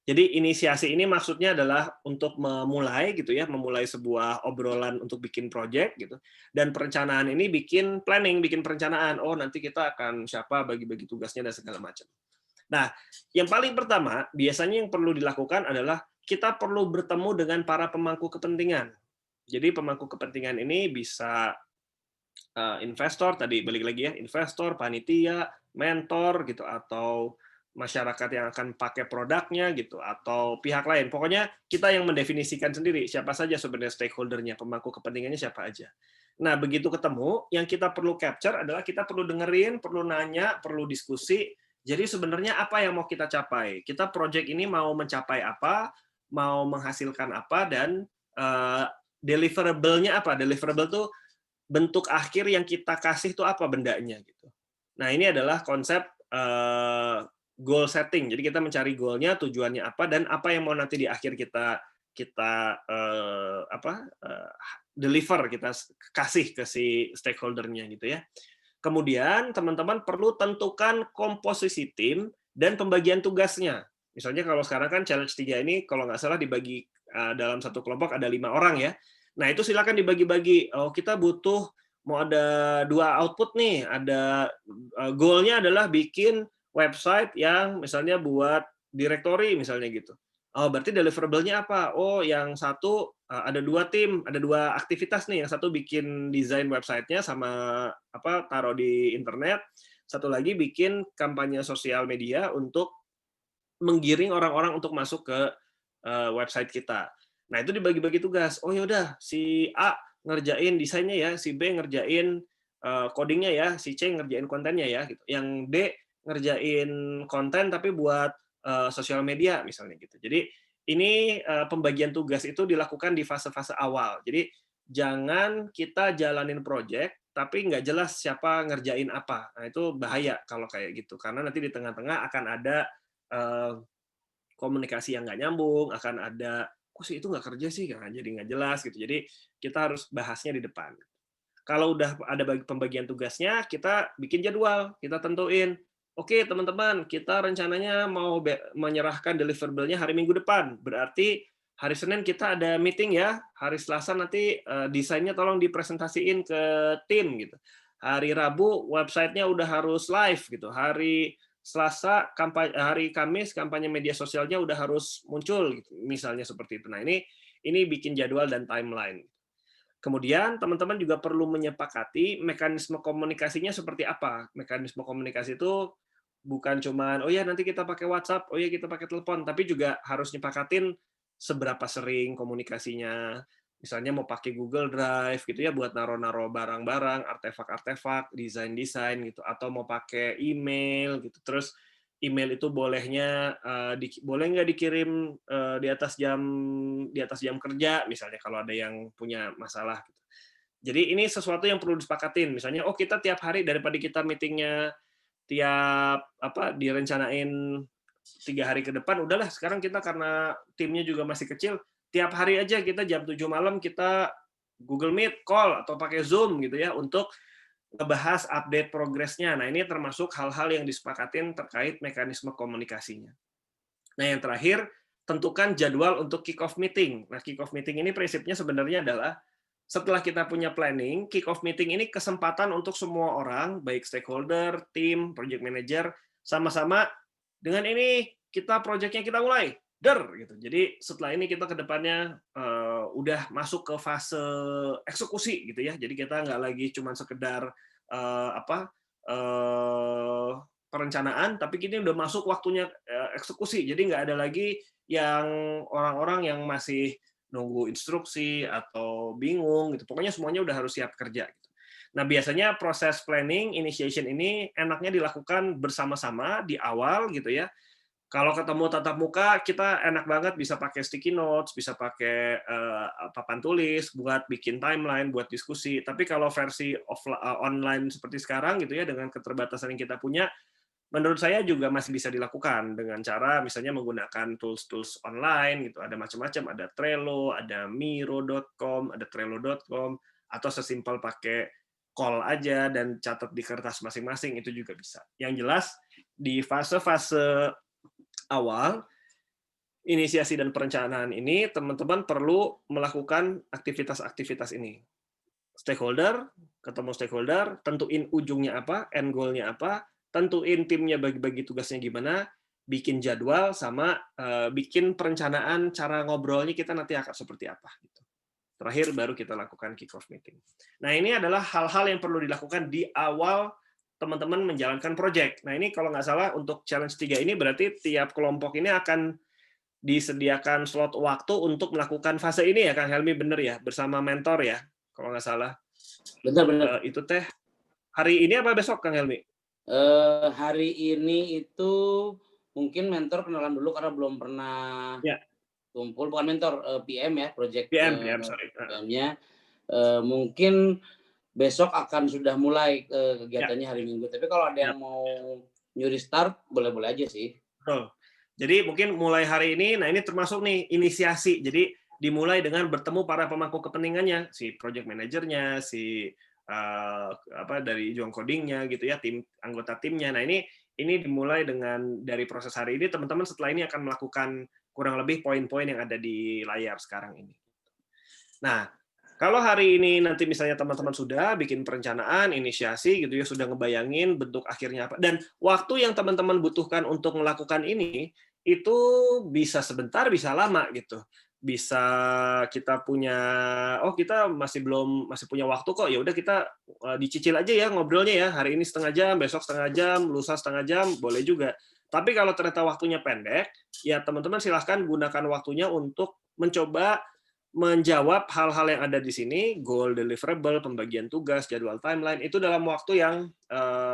Jadi inisiasi ini maksudnya adalah untuk memulai gitu ya, memulai sebuah obrolan untuk bikin project gitu. Dan perencanaan ini bikin planning, bikin perencanaan. Oh, nanti kita akan siapa bagi-bagi tugasnya dan segala macam. Nah, yang paling pertama biasanya yang perlu dilakukan adalah kita perlu bertemu dengan para pemangku kepentingan. Jadi pemangku kepentingan ini bisa investor, tadi balik lagi ya, investor, panitia, mentor gitu, atau masyarakat yang akan pakai produknya gitu, atau pihak lain. Pokoknya kita yang mendefinisikan sendiri siapa saja sebenarnya stakeholder-nya, pemangku kepentingannya siapa aja. Nah, begitu ketemu, yang kita perlu capture adalah kita perlu dengerin, perlu nanya, perlu diskusi. Jadi sebenarnya apa yang mau kita capai? Kita project ini mau mencapai apa, mau menghasilkan apa, dan deliverable-nya apa? Deliverable tuh bentuk akhir yang kita kasih itu apa bendanya gitu. Nah, ini adalah konsep goal setting. Jadi kita mencari goalnya, tujuannya apa, dan apa yang mau nanti di akhir kita deliver, kita kasih ke si stakeholder-nya gitu ya. Kemudian teman-teman perlu tentukan komposisi tim dan pembagian tugasnya. Misalnya kalau sekarang kan challenge 3 ini kalau nggak salah dibagi dalam satu kelompok ada 5 orang ya. Nah itu silakan dibagi-bagi. Oh, kita butuh mau ada 2 output nih, ada goal-nya adalah bikin website yang misalnya buat directory misalnya gitu. Oh, berarti deliverable-nya apa? Oh, yang satu ada 2 tim, ada 2 aktivitas nih. Yang satu bikin desain website-nya sama taruh di internet. Satu lagi bikin kampanye sosial media untuk menggiring orang-orang untuk masuk ke website kita. Nah, itu dibagi-bagi tugas. Oh, yaudah, si A ngerjain desainnya ya, si B ngerjain codingnya ya, si C ngerjain kontennya ya, gitu. Yang D ngerjain konten tapi buat sosial media misalnya gitu. Jadi ini pembagian tugas itu dilakukan di fase-fase awal. Jadi jangan kita jalanin project tapi nggak jelas siapa ngerjain apa. Nah, itu bahaya kalau kayak gitu, karena nanti di tengah-tengah akan ada komunikasi yang nggak nyambung, akan ada kok sih itu nggak kerja sih, jadi nggak jelas gitu. Jadi kita harus bahasnya di depan. Kalau udah ada pembagian tugasnya, kita bikin jadwal, kita tentuin. Oke teman-teman, kita rencananya mau menyerahkan deliverable-nya hari Minggu depan. Berarti hari Senin kita ada meeting ya, hari Selasa nanti desainnya tolong dipresentasiin ke tim gitu. Hari Rabu website-nya udah harus live gitu. Hari Selasa hari Kamis kampanye media sosialnya udah harus muncul gitu, misalnya seperti itu. Nah, ini bikin jadwal dan timeline. Kemudian teman-teman juga perlu menyepakati mekanisme komunikasinya seperti apa. Mekanisme komunikasi itu bukan cuman oh ya nanti kita pakai WhatsApp, oh ya kita pakai telepon, tapi juga harus nyepakatin seberapa sering komunikasinya. Misalnya mau pakai Google Drive gitu ya buat naro-naro barang-barang, artefak-artefak, desain-desain gitu, atau mau pakai email gitu. Terus email itu bolehnya boleh nggak dikirim di atas jam kerja misalnya kalau ada yang punya masalah gitu. Jadi ini sesuatu yang perlu disepakatin. Misalnya oh kita tiap hari daripada kita meetingnya tiap direncanain 3 hari ke depan, udahlah sekarang kita karena timnya juga masih kecil, tiap hari aja kita jam 7 malam kita Google Meet, call, atau pakai Zoom gitu ya, untuk ngebahas update progresnya. Nah, ini termasuk hal-hal yang disepakatin terkait mekanisme komunikasinya. Nah, yang terakhir, tentukan jadwal untuk kick-off meeting. Nah, kick-off meeting ini prinsipnya sebenarnya adalah setelah kita punya planning, kick-off meeting ini kesempatan untuk semua orang, baik stakeholder, tim, project manager, sama-sama dengan ini kita project-nya kita mulai. Gitu. Jadi setelah ini kita ke depannya udah masuk ke fase eksekusi gitu ya. Jadi kita nggak lagi cuma sekedar perencanaan, tapi kita udah masuk waktunya eksekusi. Jadi nggak ada lagi yang orang-orang yang masih nunggu instruksi atau bingung gitu. Pokoknya semuanya udah harus siap kerja. Gitu. Nah biasanya proses planning initiation ini enaknya dilakukan bersama-sama di awal gitu ya. Kalau ketemu tatap muka, kita enak banget bisa pakai sticky notes, bisa pakai papan tulis buat bikin timeline, buat diskusi. Tapi kalau versi online seperti sekarang gitu ya, dengan keterbatasan yang kita punya, menurut saya juga masih bisa dilakukan dengan cara misalnya menggunakan tools-tools online gitu. Ada macam-macam, ada Trello, ada Miro.com, ada Trello.com, atau sesimpel pakai call aja dan catat di kertas masing-masing, itu juga bisa. Yang jelas di fase-fase awal inisiasi dan perencanaan ini teman-teman perlu melakukan aktivitas-aktivitas ini. Stakeholder, ketemu stakeholder, tentuin ujungnya apa, end goal-nya apa, tentuin timnya bagi-bagi tugasnya gimana, bikin jadwal, sama bikin perencanaan cara ngobrolnya kita nanti akan seperti apa. Gitu. Terakhir baru kita lakukan kick-off meeting. Nah ini adalah hal-hal yang perlu dilakukan di awal teman-teman menjalankan project. Nah ini kalau nggak salah untuk challenge 3 ini berarti tiap kelompok ini akan disediakan slot waktu untuk melakukan fase ini ya Kang Helmi, bener ya? Bersama mentor ya, kalau nggak salah. Benar-benar. Itu teh hari ini apa besok Kang Helmi? Hari ini itu mungkin mentor kenalan dulu karena belum pernah kumpul. Bukan mentor, PM ya, project PM, sorry. PM-nya. Mungkin besok akan sudah mulai kegiatannya hari Minggu. Tapi kalau ada yang mau nyuri start, boleh-boleh aja sih. Betul. Jadi mungkin mulai hari ini, nah ini termasuk nih inisiasi. Jadi dimulai dengan bertemu para pemangku kepentingannya, si project manajernya, si dari juang codingnya gitu ya, tim anggota timnya. Nah ini dimulai dari proses hari ini. Teman-teman setelah ini akan melakukan kurang lebih poin-poin yang ada di layar sekarang ini. Nah Kalau hari ini nanti misalnya teman-teman sudah bikin perencanaan, inisiasi gitu ya, sudah ngebayangin bentuk akhirnya apa, dan waktu yang teman-teman butuhkan untuk melakukan ini, itu bisa sebentar, bisa lama gitu. Bisa kita punya, oh kita masih punya waktu kok, ya udah kita dicicil aja ya ngobrolnya ya, hari ini setengah jam, besok setengah jam, lusa setengah jam, boleh juga. Tapi kalau ternyata waktunya pendek, ya teman-teman silahkan gunakan waktunya untuk mencoba menjawab hal-hal yang ada di sini, goal deliverable, pembagian tugas, jadwal timeline, itu dalam waktu yang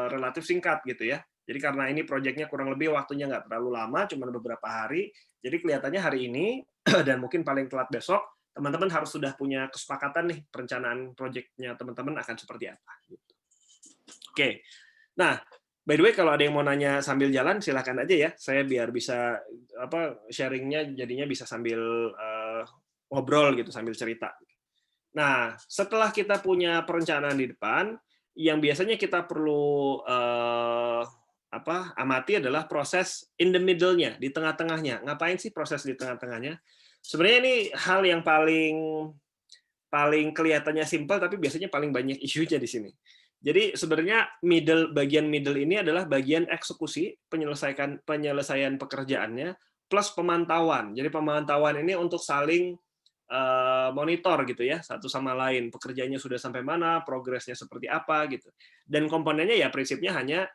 relatif singkat gitu ya. Jadi karena ini proyeknya kurang lebih waktunya nggak terlalu lama, cuma beberapa hari, jadi kelihatannya hari ini dan mungkin paling telat besok, teman-teman harus sudah punya kesepakatan nih perencanaan proyeknya teman-teman akan seperti apa. Gitu. Oke, nah by the way kalau ada yang mau nanya sambil jalan silahkan aja ya, saya biar bisa sharingnya jadinya bisa sambil ngobrol gitu sambil cerita. Nah, setelah kita punya perencanaan di depan, yang biasanya kita perlu amati adalah proses in the middle-nya, di tengah-tengahnya. Ngapain sih proses di tengah-tengahnya? Sebenarnya ini hal yang paling kelihatannya simpel, tapi biasanya paling banyak isunya di sini. Jadi sebenarnya bagian middle ini adalah bagian eksekusi, penyelesaian pekerjaannya, plus pemantauan. Jadi pemantauan ini untuk saling monitor gitu ya, satu sama lain, pekerjaannya sudah sampai mana, progresnya seperti apa gitu. Dan komponennya ya prinsipnya hanya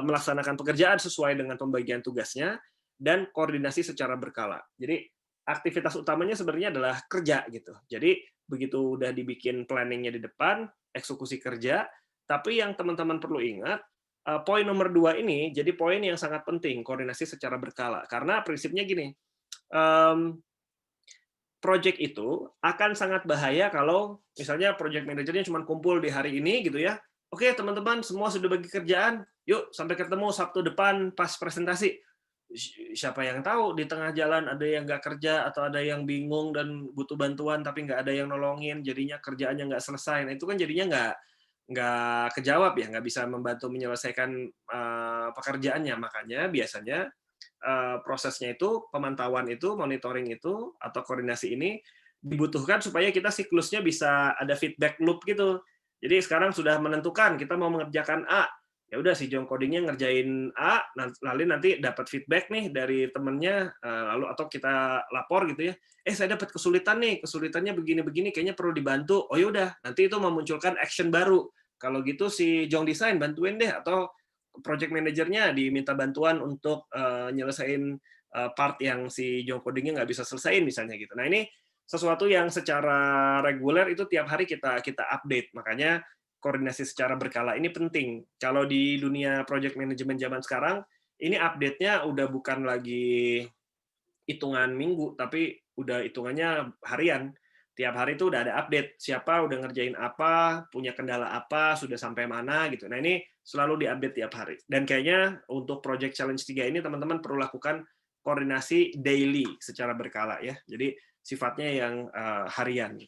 melaksanakan pekerjaan sesuai dengan pembagian tugasnya dan koordinasi secara berkala. Jadi aktivitas utamanya sebenarnya adalah kerja gitu. Jadi begitu udah dibikin planningnya di depan, eksekusi kerja, tapi yang teman-teman perlu ingat, poin nomor 2 ini jadi poin yang sangat penting, koordinasi secara berkala. Karena prinsipnya gini, project itu akan sangat bahaya kalau misalnya project manajernya cuma kumpul di hari ini gitu ya. Oke, teman-teman semua sudah bagi kerjaan, yuk sampai ketemu Sabtu depan pas presentasi. Siapa yang tahu di tengah jalan ada yang nggak kerja atau ada yang bingung dan butuh bantuan tapi nggak ada yang nolongin, jadinya kerjaannya nggak selesai. Nah, itu kan jadinya nggak kejawab ya, nggak bisa membantu menyelesaikan pekerjaannya. Makanya biasanya prosesnya itu, pemantauan itu, monitoring itu, atau koordinasi ini dibutuhkan supaya kita siklusnya bisa ada feedback loop gitu. Jadi sekarang sudah menentukan kita mau mengerjakan A, ya udah si John codingnya ngerjain A, lalu nanti dapat feedback nih dari temennya, lalu atau kita lapor gitu ya, saya dapat kesulitan nih, kesulitannya begini-begini, kayaknya perlu dibantu. Oh yaudah, nanti itu memunculkan action baru. Kalau gitu si John Design bantuin deh, atau project manajernya diminta bantuan untuk nyelesain part yang si John codingnya nggak bisa selesaiin misalnya gitu. Nah ini sesuatu yang secara reguler itu tiap hari kita update. Makanya koordinasi secara berkala ini penting. Kalau di dunia project management zaman sekarang, ini update-nya udah bukan lagi hitungan minggu, tapi udah hitungannya harian. Tiap hari itu udah ada update, siapa udah ngerjain apa, punya kendala apa, sudah sampai mana gitu. Nah ini selalu diupdate tiap hari. Dan kayaknya untuk Project Challenge 3 ini teman-teman perlu lakukan koordinasi daily secara berkala ya. Jadi sifatnya yang harian.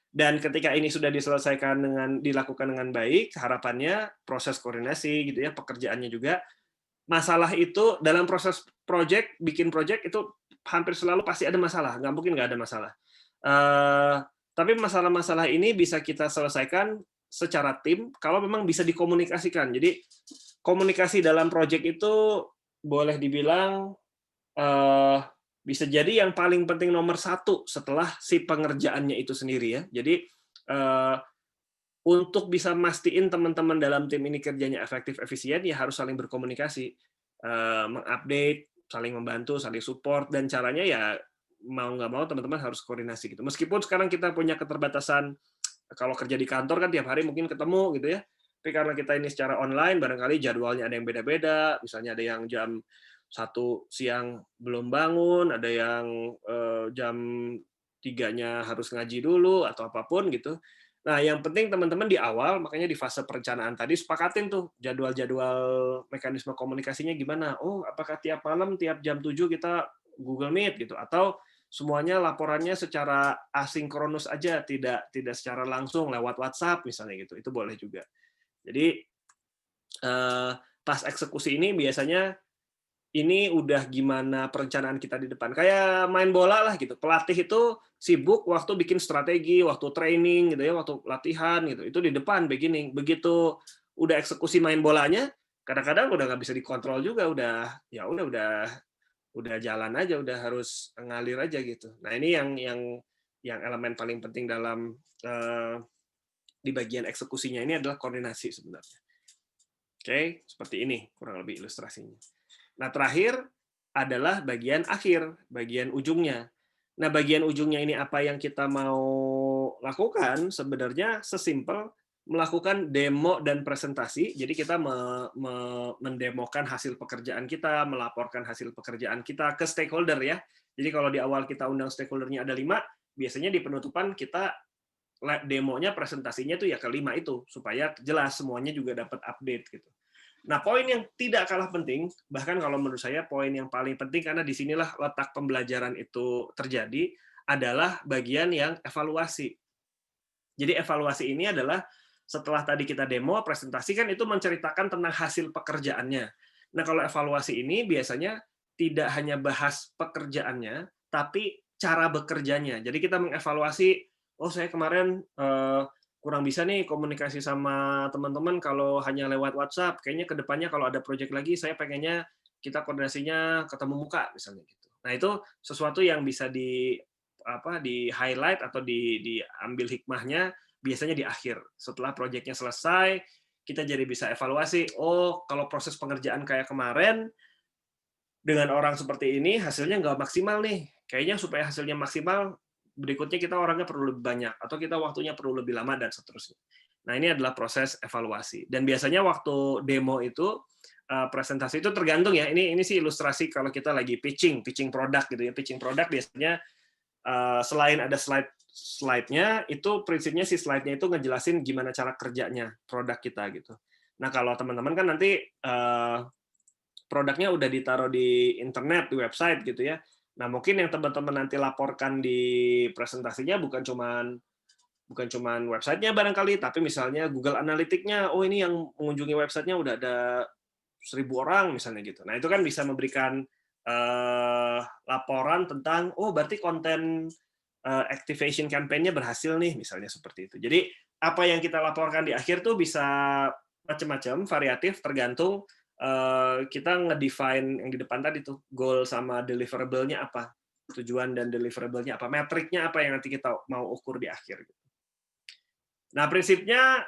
Dan ketika ini sudah dilakukan dengan baik, harapannya proses koordinasi gitu ya, pekerjaannya juga, masalah itu dalam proses bikin project itu hampir selalu pasti ada masalah, nggak mungkin nggak ada masalah. Tapi masalah-masalah ini bisa kita selesaikan secara tim kalau memang bisa dikomunikasikan. Jadi komunikasi dalam project itu boleh dibilang bisa jadi yang paling penting nomor 1 setelah si pengerjaannya itu sendiri ya. Jadi untuk bisa mastiin teman-teman dalam tim ini kerjanya efektif, efisien, ya harus saling berkomunikasi, mengupdate, saling membantu, saling support, dan caranya ya mau nggak mau teman-teman harus koordinasi gitu. Meskipun sekarang kita punya keterbatasan, kalau kerja di kantor kan tiap hari mungkin ketemu gitu ya, tapi karena kita ini secara online, barangkali jadwalnya ada yang beda-beda, misalnya ada yang jam 1 siang belum bangun, ada yang jam 3-nya harus ngaji dulu, atau apapun gitu. Nah, yang penting teman-teman di awal, makanya di fase perencanaan tadi, sepakatin tuh jadwal-jadwal mekanisme komunikasinya gimana. Oh, apakah tiap malam, tiap jam 7 kita Google Meet gitu, atau semuanya laporannya secara asinkronus aja, tidak secara langsung lewat WhatsApp misalnya gitu. Itu boleh juga. Jadi pas eksekusi ini biasanya ini udah gimana perencanaan kita di depan. Kayak main bola lah gitu. Pelatih itu sibuk waktu bikin strategi, waktu training gitu ya, waktu latihan gitu. Itu di depan beginning. Begitu udah eksekusi main bolanya, kadang-kadang udah nggak bisa dikontrol juga, udah jalan aja, udah harus ngalir aja gitu. Nah, ini yang elemen paling penting dalam di bagian eksekusinya ini adalah koordinasi sebenarnya. Oke, seperti ini kurang lebih ilustrasinya. Nah, terakhir adalah bagian akhir, bagian ujungnya. Nah, bagian ujungnya ini apa yang kita mau lakukan? Sebenarnya sesimpel melakukan demo dan presentasi. Jadi kita mendemokan hasil pekerjaan kita, melaporkan hasil pekerjaan kita ke stakeholder ya. Jadi kalau di awal kita undang stakeholdernya ada 5, biasanya di penutupan kita demonya, presentasinya tuh ya ke 5 itu, supaya jelas semuanya juga dapat update gitu. Nah, poin yang tidak kalah penting, bahkan kalau menurut saya poin yang paling penting, karena disinilah letak pembelajaran itu terjadi, adalah bagian yang evaluasi. Jadi evaluasi ini adalah setelah tadi kita demo, presentasi kan itu menceritakan tentang hasil pekerjaannya. Nah, kalau evaluasi ini biasanya tidak hanya bahas pekerjaannya, tapi cara bekerjanya. Jadi kita mengevaluasi, oh saya kemarin kurang bisa nih komunikasi sama teman-teman kalau hanya lewat WhatsApp. Kayaknya kedepannya kalau ada project lagi, saya pengennya kita koordinasinya ketemu muka misalnya gitu. Nah, itu sesuatu yang bisa di highlight atau diambil hikmahnya biasanya di akhir. Setelah projectnya selesai, kita jadi bisa evaluasi. Oh, kalau proses pengerjaan kayak kemarin dengan orang seperti ini hasilnya nggak maksimal nih. Kayaknya supaya hasilnya maksimal, berikutnya kita orangnya perlu lebih banyak, atau kita waktunya perlu lebih lama, dan seterusnya. Nah, ini adalah proses evaluasi. Dan biasanya waktu demo itu, presentasi itu tergantung ya, ini sih ilustrasi kalau kita lagi pitching produk gitu ya. Pitching produk biasanya selain ada slide-nya, itu prinsipnya si slide-nya itu ngejelasin gimana cara kerjanya produk kita gitu. Nah, kalau teman-teman kan nanti produknya udah ditaruh di internet, di website gitu ya. Nah, mungkin yang teman-teman nanti laporkan di presentasinya bukan cuman websitenya barangkali, tapi misalnya Google Analytics-nya, oh ini yang mengunjungi websitenya udah ada 1.000 orang misalnya gitu. Nah, itu kan bisa memberikan laporan tentang, oh berarti konten activation campaign-nya berhasil nih, misalnya seperti itu. Jadi, apa yang kita laporkan di akhir tuh bisa macam-macam, variatif, tergantung kita ngedefine yang di depan tadi tuh, goal sama deliverable-nya apa, tujuan dan deliverable-nya apa, metriknya apa yang nanti kita mau ukur di akhir. Nah, prinsipnya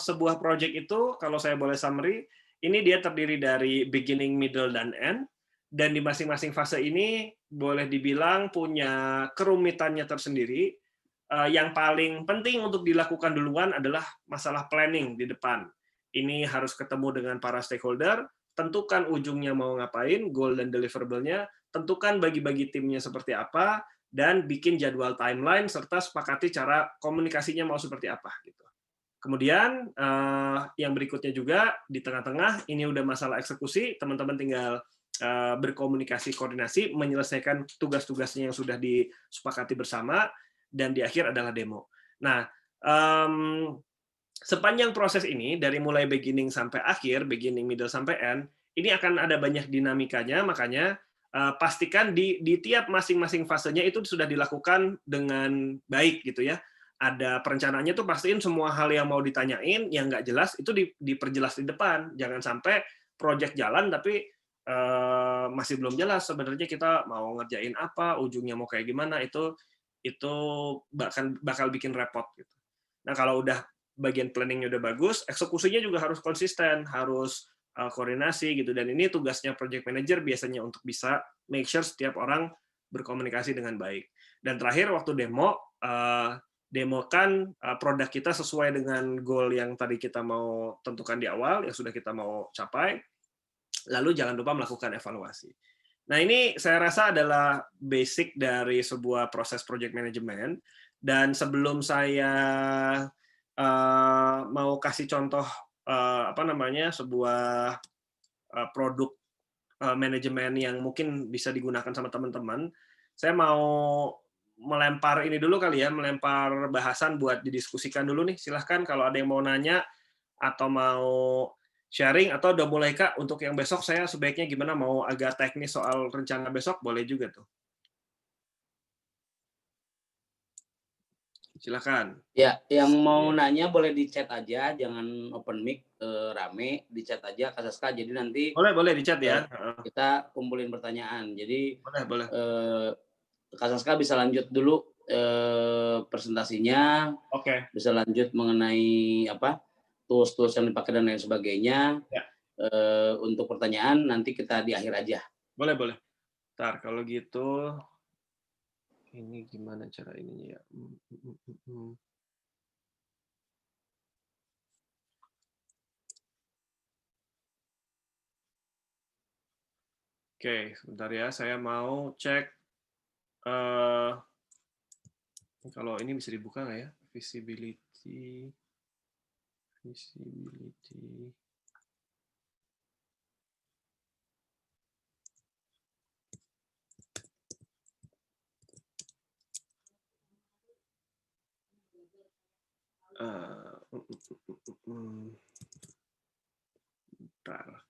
sebuah project itu, kalau saya boleh summary, ini dia terdiri dari beginning, middle, dan end, dan di masing-masing fase ini boleh dibilang punya kerumitannya tersendiri. Yang paling penting untuk dilakukan duluan adalah masalah planning di depan. Ini harus ketemu dengan para stakeholder, tentukan ujungnya mau ngapain, goal dan deliverable-nya, tentukan bagi-bagi timnya seperti apa, dan bikin jadwal timeline, serta sepakati cara komunikasinya mau seperti apa. Gitu. Kemudian, yang berikutnya juga, di tengah-tengah, ini udah masalah eksekusi, teman-teman tinggal berkomunikasi, koordinasi, menyelesaikan tugas-tugasnya yang sudah disepakati bersama, dan di akhir adalah demo. Nah, sepanjang proses ini, dari mulai beginning sampai akhir, beginning, middle, sampai end, ini akan ada banyak dinamikanya, makanya pastikan di tiap masing-masing fasenya itu sudah dilakukan dengan baik gitu ya. Ada perencanaannya tuh pastiin semua hal yang mau ditanyain, yang nggak jelas, itu diperjelas di depan. Jangan sampai project jalan, tapi masih belum jelas sebenarnya kita mau ngerjain apa, ujungnya mau kayak gimana, itu bakal bikin repot gitu. Nah, kalau udah bagian planningnya udah bagus, eksekusinya juga harus konsisten, harus koordinasi gitu. Dan ini tugasnya project manager biasanya untuk bisa make sure setiap orang berkomunikasi dengan baik. Dan terakhir waktu demokan produk kita sesuai dengan goal yang tadi kita mau tentukan di awal, yang sudah kita mau capai. Lalu jangan lupa melakukan evaluasi. Nah, ini saya rasa adalah basic dari sebuah proses project management. Dan sebelum saya mau kasih contoh sebuah produk manajemen yang mungkin bisa digunakan sama teman-teman, saya mau melempar ini dulu kali ya, melempar bahasan buat didiskusikan dulu nih. Silahkan kalau ada yang mau nanya atau mau sharing atau udah mulai Kak untuk yang besok saya sebaiknya gimana, mau agak teknis soal rencana besok boleh juga tuh. Silakan. Ya, yang mau nanya boleh di chat aja, jangan open mic rame, di chat aja Kak Saska. Jadi nanti Boleh di chat ya. kita kumpulin pertanyaan. Jadi Boleh. Kak Saska bisa lanjut dulu presentasinya, Oke. bisa lanjut mengenai apa tools-tools yang dipakai dan lain sebagainya. Ya. Untuk pertanyaan nanti kita di akhir aja. Boleh. Ntar kalau gitu, ini gimana cara ininya ya? Oke, sebentar ya. Saya mau cek kalau ini bisa dibuka nggak ya? Visibility. Bentar.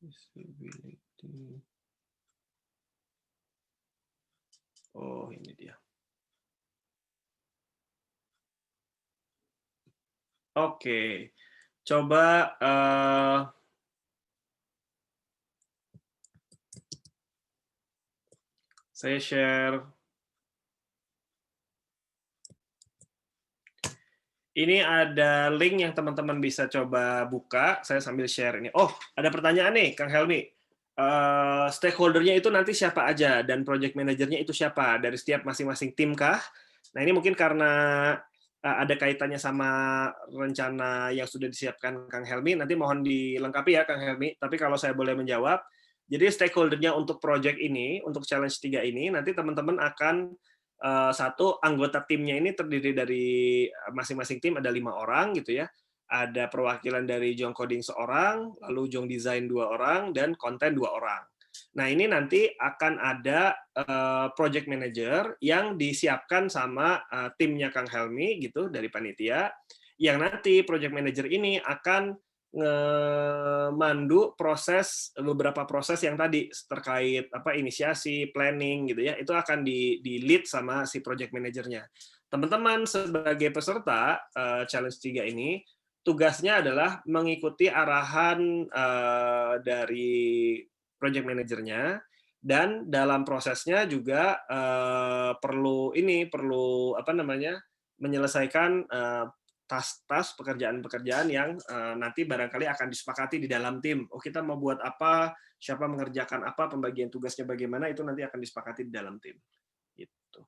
Visibility. Oh, ini dia. Oke. Coba saya share. Ini ada link yang teman-teman bisa coba buka. Saya sambil share ini. Oh, ada pertanyaan nih, Kang Helmi. Stakeholder-nya itu nanti siapa aja dan project manajernya itu siapa dari setiap masing-masing tim kah? Nah, ini mungkin karena ada kaitannya sama rencana yang sudah disiapkan Kang Helmi. Nanti mohon dilengkapi ya, Kang Helmi. Tapi kalau saya boleh menjawab, jadi stakeholder-nya untuk project ini, untuk challenge 3 ini, nanti teman-teman akan satu, anggota timnya ini terdiri dari masing-masing tim ada 5 orang gitu ya. Ada perwakilan dari Jong Coding seorang, lalu Jong Design 2 orang, dan konten 2 orang. Nah, ini nanti akan ada project manager yang disiapkan sama timnya Kang Helmi gitu dari panitia, yang nanti project manager ini akan mandu beberapa proses yang tadi terkait inisiasi, planning gitu ya, itu akan di lead sama si project manajernya. Teman-teman sebagai peserta challenge 3 ini tugasnya adalah mengikuti arahan dari project manajernya, dan dalam prosesnya juga perlu menyelesaikan tas-tas pekerjaan-pekerjaan yang nanti barangkali akan disepakati di dalam tim. Oh, kita mau buat apa, siapa mengerjakan apa, pembagian tugasnya bagaimana, itu nanti akan disepakati di dalam tim. Gitu.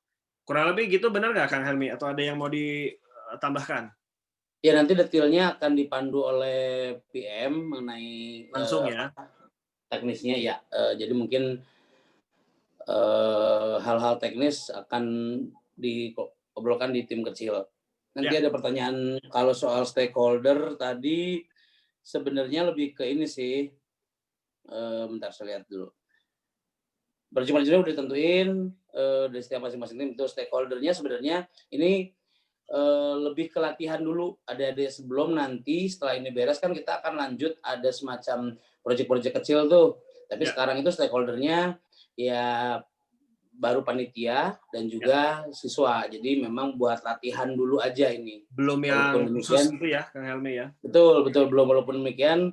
Kurang lebih gitu, benar nggak Kang Helmi? Atau ada yang mau ditambahkan? Ya, nanti detailnya akan dipandu oleh PM mengenai langsung ya teknisnya ya. Jadi mungkin hal-hal teknis akan diobrolkan di tim kecil. Nanti ada pertanyaan kalau soal stakeholder tadi, sebenarnya lebih ke ini sih. Bentar saya lihat dulu. Berjumlah udah ditentuin dari setiap masing-masing tim itu stakeholdernya sebenarnya ini lebih ke latihan dulu adik-adik sebelum nanti setelah ini beres kan kita akan lanjut ada semacam proyek-proyek kecil tuh. Tapi sekarang itu stakeholdernya ya baru panitia dan juga siswa. Jadi memang buat latihan dulu aja ini. Belum yang khusus itu ya, Kang Helmi ya. Betul, belum. Walaupun demikian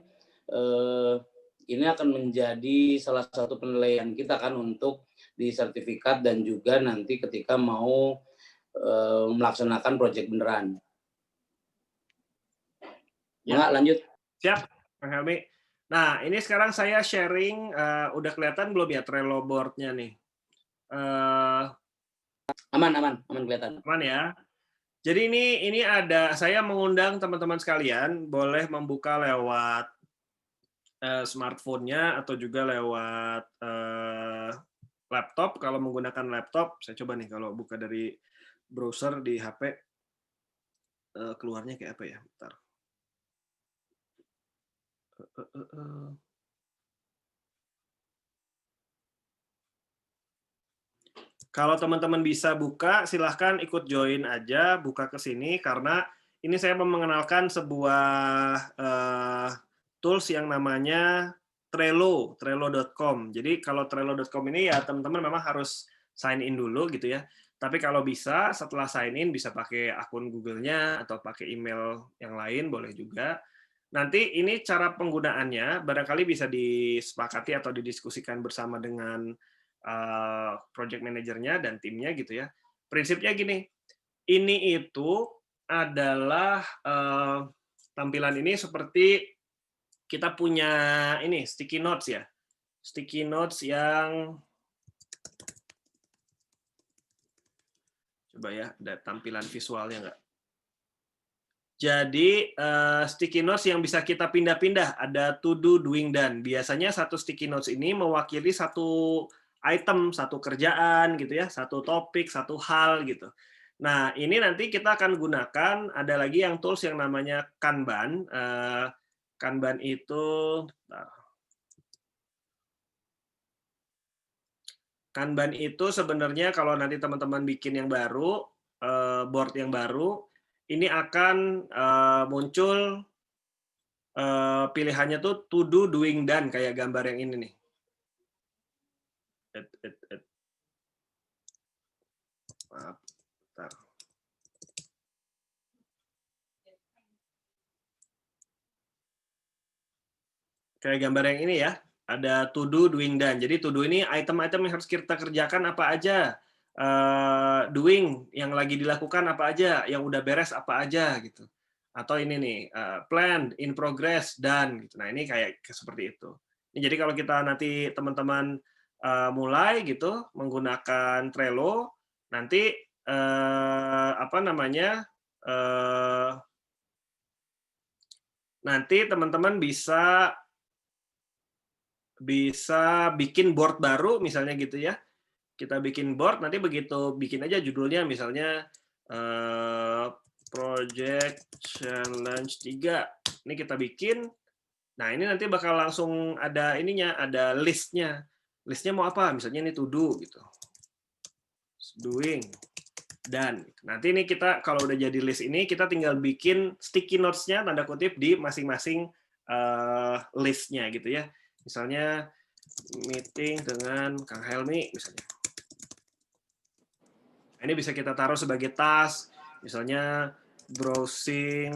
ini akan menjadi salah satu penilaian kita kan untuk di sertifikat dan juga nanti ketika mau melaksanakan proyek beneran. Ya, lanjut. Siap, Kang Helmi. Nah, ini sekarang saya sharing, udah kelihatan belum ya Trello board-nya nih? Aman kelihatan. Aman ya. Jadi ini ada, saya mengundang teman-teman sekalian, boleh membuka lewat smartphone-nya atau juga lewat laptop. Kalau menggunakan laptop, saya coba nih kalau buka dari browser di HP, keluarnya kayak apa ya? Bentar. Kalau teman-teman bisa buka, silahkan ikut join aja, buka ke sini, karena ini saya mau mengenalkan sebuah tools yang namanya Trello, trello.com. Jadi kalau trello.com ini ya teman-teman memang harus sign in dulu gitu ya. Tapi kalau bisa setelah sign in bisa pakai akun Google-nya atau pakai email yang lain boleh juga. Nanti ini cara penggunaannya barangkali bisa disepakati atau didiskusikan bersama dengan project manajernya dan timnya gitu ya. Prinsipnya gini, ini itu adalah tampilan ini seperti kita punya ini sticky notes ya. Sticky notes yang coba ya, ada tampilan visualnya nggak? Jadi sticky notes yang bisa kita pindah-pindah, ada to do, doing, done. Biasanya satu sticky notes ini mewakili satu item, satu kerjaan gitu ya, satu topik, satu hal gitu. Nah, ini nanti kita akan gunakan, ada lagi yang tools yang namanya Kanban. Kanban itu, Kanban itu sebenarnya kalau nanti teman-teman bikin yang baru, board yang baru, ini akan muncul pilihannya tuh to do, doing, done kayak gambar yang ini nih. Maaf, bentar. Kayak gambar yang ini ya, ada to do, doing, done. Jadi to do ini item-item yang harus kita kerjakan apa aja, doing yang lagi dilakukan apa aja, yang udah beres apa aja gitu. Atau ini nih, planned, in progress, done. Gitu. Nah ini kayak seperti itu. Jadi kalau kita nanti teman-teman mulai gitu menggunakan Trello, nanti apa namanya? Nanti teman-teman bisa bikin board baru misalnya gitu ya. Kita bikin board, nanti begitu bikin aja judulnya misalnya Project Challenge 3. Ini kita bikin. Nah, ini nanti bakal langsung ada ininya, ada listnya. Listnya mau apa? Misalnya ini to do gitu. Doing, done. Nanti ini kita kalau udah jadi list ini kita tinggal bikin sticky notes-nya tanda kutip di masing-masing list-nya gitu ya. Misalnya meeting dengan Kang Helmi misalnya. Ini bisa kita taruh sebagai task, misalnya browsing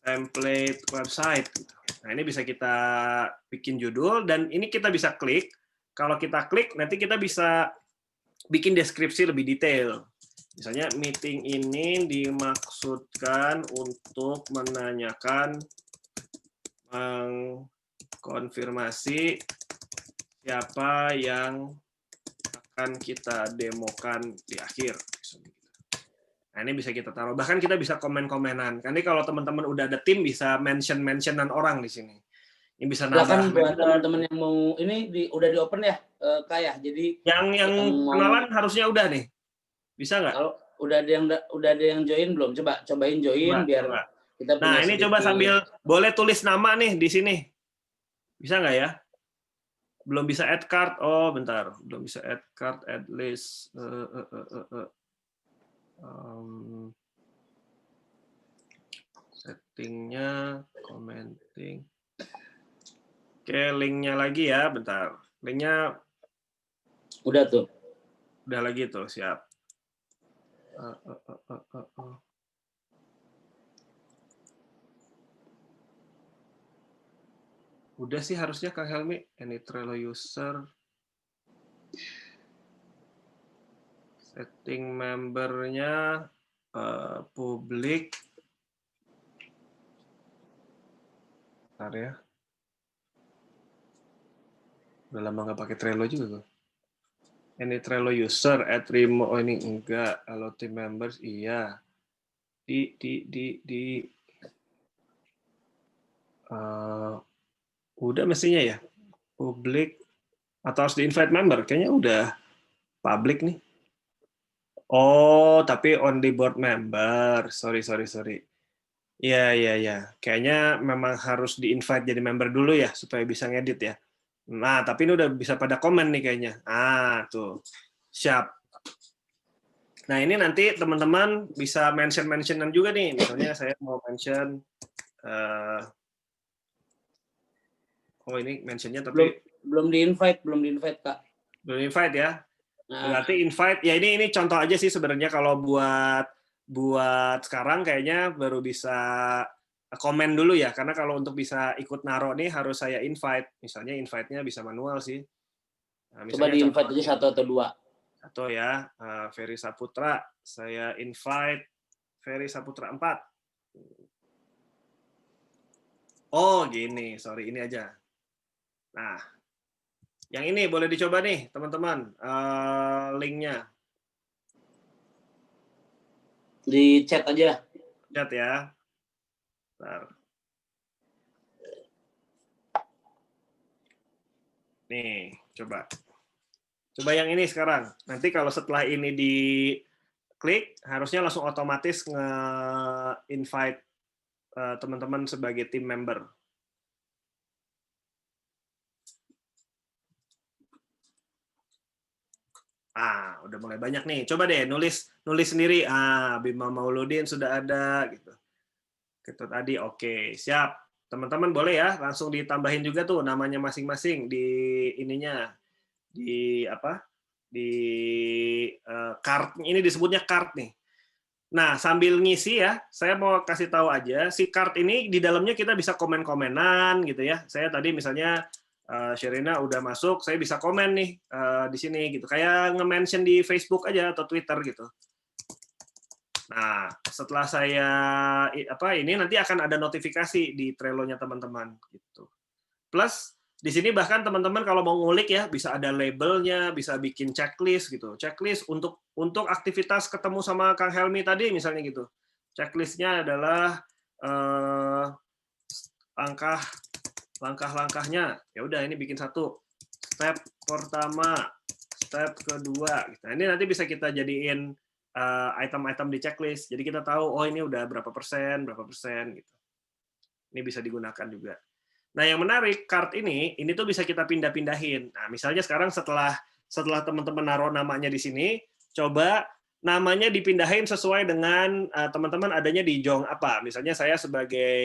template website. Nah ini bisa kita bikin judul dan ini kita bisa klik. Kalau kita klik nanti kita bisa bikin deskripsi lebih detail. Misalnya meeting ini dimaksudkan untuk menanyakan konfirmasi siapa yang akan kita demokan di akhir. Nah, ini bisa kita taruh. Bahkan kita bisa komen-komenan. Nanti kalau teman-teman udah ada tim bisa mention-mentionan orang di sini. Ini bisa nambah. Silakan buat teman-teman yang mau ini udah di open ya, Kak ya. Jadi yang kenalan harusnya udah nih. Bisa nggak? Kalau udah ada yang join belum? Cobain join biar kita punya. Nah, ini coba sambil boleh tulis nama nih di sini. Bisa nggak ya? Belum bisa add card. Oh, bentar. Belum bisa add card, add list. Settingnya, commenting. Oke, linknya lagi ya. Bentar. Linknya udah tuh. Udah lagi tuh, siap. Udah sih harusnya Kang Helmi. Ini Trello user. Setting membernya publik. Bentar ya. Udah lama nggak pakai Trello juga tuh. Ini Trello user, add remote. Oh ini enggak. Kalau team members iya. Udah mestinya ya. Publik atau harus di invite member? Kayaknya udah public nih. Oh, tapi only board member. Sorry. Iya. Kayaknya memang harus di invite jadi member dulu ya supaya bisa ngedit ya. Nah, tapi ini udah bisa pada komen nih kayaknya. Ah, tuh. Siap. Nah, ini nanti teman-teman bisa mention-mentionan juga nih. Misalnya saya mau mention oh ini mentionnya tapi belum di-invite Kak. belum invite ya. Nah, Berarti invite ya ini contoh aja sih sebenarnya kalau buat sekarang kayaknya baru bisa komen dulu ya, karena kalau untuk bisa ikut naro nih harus saya invite. Misalnya invite-nya bisa manual sih. Nah, coba misalnya di-invite aja 1 atau 2. Atau ya, Ferry Saputra, saya invite Ferry Saputra 4. Oh, gini, sorry, ini aja. Nah, yang ini boleh dicoba nih, teman-teman, linknya. Di chat aja. Chat ya. Bentar. Nih, coba. Coba yang ini sekarang. Nanti kalau setelah ini diklik, harusnya langsung otomatis nge-invite teman-teman sebagai team member. Udah mulai banyak nih. Coba deh nulis sendiri. Bima Mauludin sudah ada gitu. Gitu tadi. Oke, siap. Teman-teman boleh ya langsung ditambahin juga tuh namanya masing-masing di ininya. Di apa? Di card. Ini disebutnya card nih. Nah, sambil ngisi ya, saya mau kasih tahu aja si card ini di dalamnya kita bisa komen-komenan gitu ya. Saya tadi misalnya Sherina udah masuk, saya bisa komen nih di sini gitu. Kayak nge-mention di Facebook aja atau Twitter gitu. Nah, setelah saya ini nanti akan ada notifikasi di Trello-nya teman-teman gitu. Plus di sini bahkan teman-teman kalau mau ngulik ya bisa ada labelnya, bisa bikin checklist gitu. Checklist untuk aktivitas ketemu sama Kang Helmi tadi misalnya gitu. Checklistnya adalah langkah-langkahnya. Ya udah ini bikin satu. Step pertama, step kedua. Nah, ini nanti bisa kita jadiin item-item di checklist. Jadi kita tahu oh ini udah berapa persen gitu. Ini bisa digunakan juga. Nah, yang menarik card ini tuh bisa kita pindah-pindahin. Nah, misalnya sekarang setelah teman-teman naruh namanya di sini, coba namanya dipindahin sesuai dengan teman-teman adanya di Jong apa. Misalnya saya sebagai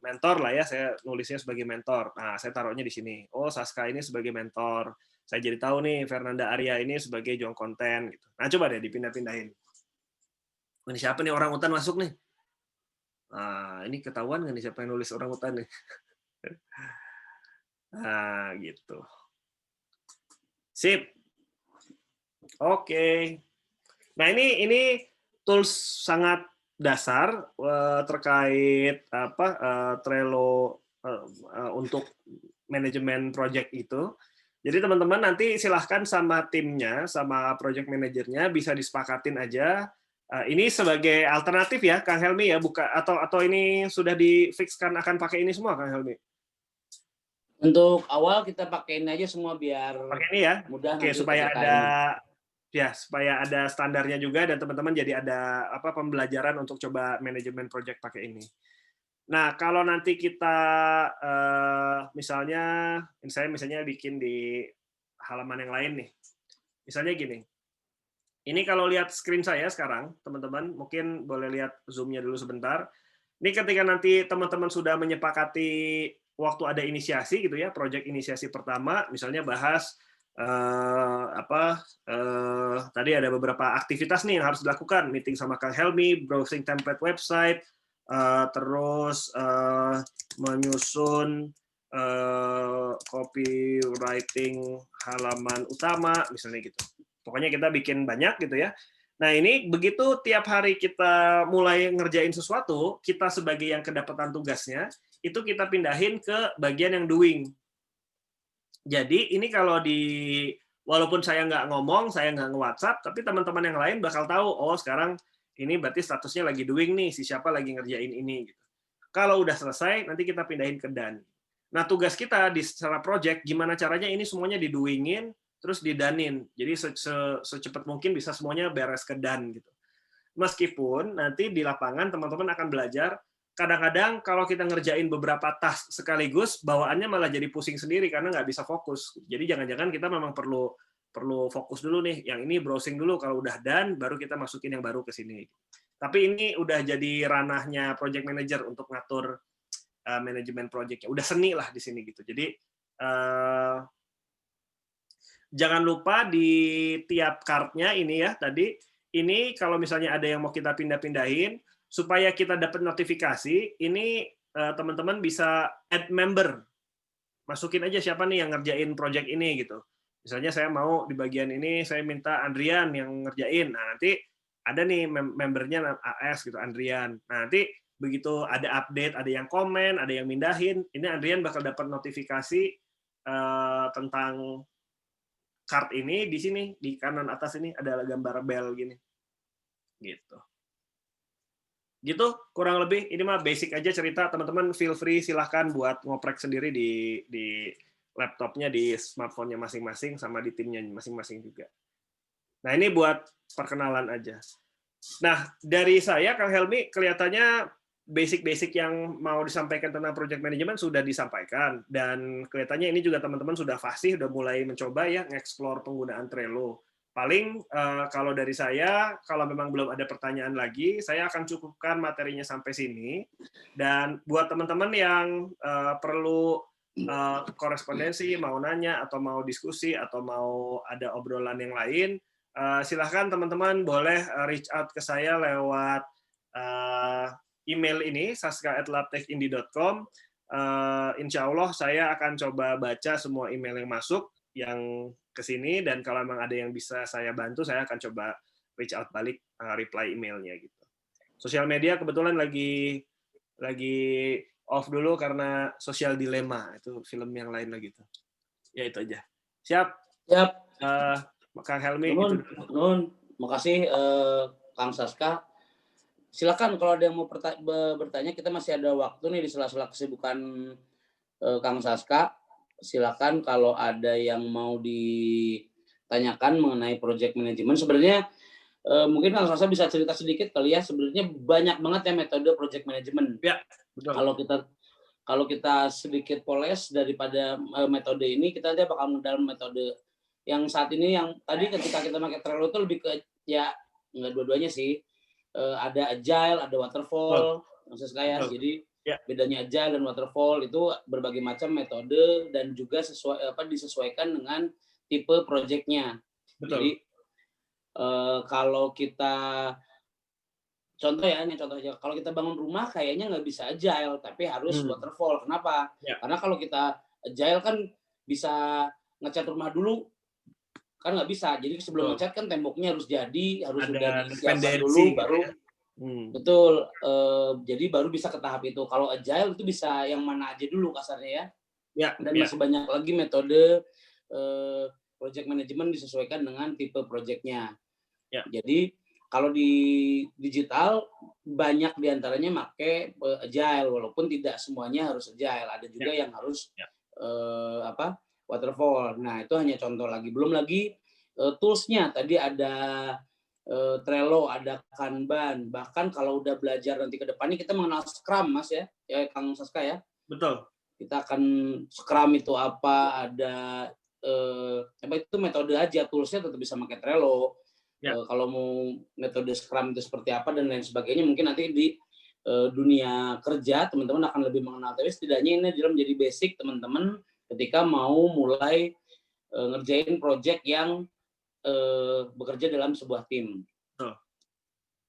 mentor lah ya, saya nulisnya sebagai mentor. Nah, saya taruhnya di sini. Oh, Saska ini sebagai mentor. Saya jadi tahu nih Fernanda Arya ini sebagai Jong konten gitu. Nah, coba deh dipindah-pindahin. Ini siapa nih orang utan masuk nih? Nah, ini ketahuan nggak nih siapa yang nulis orang utan nih? Nah, gitu. Sip. Oke. Nah, ini tools sangat dasar terkait Trello untuk manajemen project itu. Jadi teman-teman nanti silahkan sama timnya, sama project manajernya bisa disepakatin aja. Ini sebagai alternatif ya, Kang Helmi ya, buka atau ini sudah difikskan akan pakai ini semua, Kang Helmi? Untuk awal kita pakein aja semua biar pakai ini ya. mudah. Oke, supaya ada standarnya juga dan teman-teman jadi ada pembelajaran untuk coba manajemen project pakai ini. Nah, kalau nanti kita misalnya bikin di halaman yang lain nih. Misalnya gini. Ini kalau lihat screen saya sekarang, teman-teman, mungkin boleh lihat zoom-nya dulu sebentar. Ini ketika nanti teman-teman sudah menyepakati waktu ada inisiasi gitu ya, project inisiasi pertama, misalnya bahas tadi ada beberapa aktivitas nih yang harus dilakukan, meeting sama Kang Helmi, browsing template website, terus menyusun copywriting halaman utama, misalnya gitu. Pokoknya kita bikin banyak gitu ya. Nah, ini begitu tiap hari kita mulai ngerjain sesuatu, kita sebagai yang kedapatan tugasnya, itu kita pindahin ke bagian yang doing. Jadi ini kalau walaupun saya nggak ngomong, saya nggak nge-WhatsApp, tapi teman-teman yang lain bakal tahu, oh sekarang ini berarti statusnya lagi doing nih, si siapa lagi ngerjain ini. Gitu. Kalau udah selesai, nanti kita pindahin ke done. Nah, tugas kita di secara project, gimana caranya ini semuanya di-doingin, terus didanin. Jadi secepat mungkin bisa semuanya beres ke done. Gitu. Meskipun nanti di lapangan teman-teman akan belajar, kadang-kadang kalau kita ngerjain beberapa task sekaligus, bawaannya malah jadi pusing sendiri karena nggak bisa fokus. Jadi jangan-jangan kita memang perlu perlu fokus dulu nih, yang ini browsing dulu, kalau udah done baru kita masukin yang baru ke sini. Tapi ini udah jadi ranahnya project manager untuk ngatur manajemen projectnya, udah seni lah di sini gitu. Jadi jangan lupa di tiap card-nya ini ya tadi, ini kalau misalnya ada yang mau kita pindah-pindahin, supaya kita dapat notifikasi, ini teman-teman bisa add member. Masukin aja siapa nih yang ngerjain project ini gitu. Misalnya saya mau di bagian ini, saya minta Andrian yang ngerjain. Nah, nanti ada nih membernya AS gitu, Andrian. Nah, nanti begitu ada update, ada yang komen, ada yang mindahin, ini Andrian bakal dapat notifikasi tentang card ini di sini, di kanan atas ini ada gambar bell gini. Gitu. Gitu kurang lebih, ini mah basic aja cerita, teman-teman feel free silahkan buat ngoprek sendiri di laptopnya, di smartphone-nya masing-masing, sama di timnya masing-masing juga. Nah ini buat perkenalan aja. Nah dari saya, Kang Helmi, kelihatannya basic-basic yang mau disampaikan tentang project management sudah disampaikan, dan kelihatannya ini juga teman-teman sudah fasih, sudah mulai mencoba ya nge-explore penggunaan Trello. Paling kalau dari saya, kalau memang belum ada pertanyaan lagi, saya akan cukupkan materinya sampai sini. Dan buat teman-teman yang perlu korespondensi, mau nanya, atau mau diskusi, atau mau ada obrolan yang lain, silahkan teman-teman boleh reach out ke saya lewat email ini, saska@labtechindi.com. Insya Allah saya akan coba baca semua email yang masuk, yang ke sini, dan kalau memang ada yang bisa saya bantu, saya akan coba reach out balik, reply emailnya gitu. Sosial media kebetulan lagi off dulu karena Social Dilemma, itu film yang lain lagi tuh. Ya itu aja. Siap. Siap. Kang Helmi. Nun, makasih Kang Saska. Silakan kalau ada yang mau bertanya, kita masih ada waktu nih di sela-sela kesibukan Kang Saska. Silakan kalau ada yang mau ditanyakan mengenai project management. Sebenarnya mungkin Kang Sasa bisa cerita sedikit kali ya. Sebenarnya banyak banget ya metode project management. Ya, betul. Kalau kita sedikit poles daripada metode ini, kita nanti bakal dalam metode yang saat ini, yang tadi ketika kita pakai Trello itu lebih ke ya nggak dua-duanya sih. Ada agile, ada waterfall, maksud saya. Jadi bedanya agile dan waterfall itu berbagai macam metode dan juga disesuaikan dengan tipe projectnya. Jadi kalau kita contoh aja, kalau kita bangun rumah kayaknya nggak bisa agile, tapi harus waterfall. Kenapa? Karena kalau kita agile kan bisa ngecat rumah dulu, kan nggak bisa. Jadi sebelum ngecat kan temboknya harus jadi, harus sudah disiapkan dulu, baru betul. Jadi baru bisa ke tahap itu. Kalau agile itu bisa yang mana aja dulu kasarnya ya. Dan masih banyak lagi metode project management disesuaikan dengan tipe projectnya. Jadi kalau di digital banyak diantaranya pakai agile, walaupun tidak semuanya harus agile. Ada juga yang harus waterfall. Nah itu hanya contoh lagi. Belum lagi toolsnya. Tadi ada Trello, ada Kanban. Bahkan kalau udah belajar nanti ke depannya kita mengenal Scrum, Mas ya Kang Saska ya. Betul. Kita akan Scrum itu apa, ada itu metode aja, toolsnya tetap bisa pakai Trello. Kalau mau metode Scrum itu seperti apa dan lain sebagainya, mungkin nanti di dunia kerja teman-teman akan lebih mengenal. Tapi setidaknya ini adalah menjadi basic teman-teman ketika mau mulai ngerjain project yang bekerja dalam sebuah tim.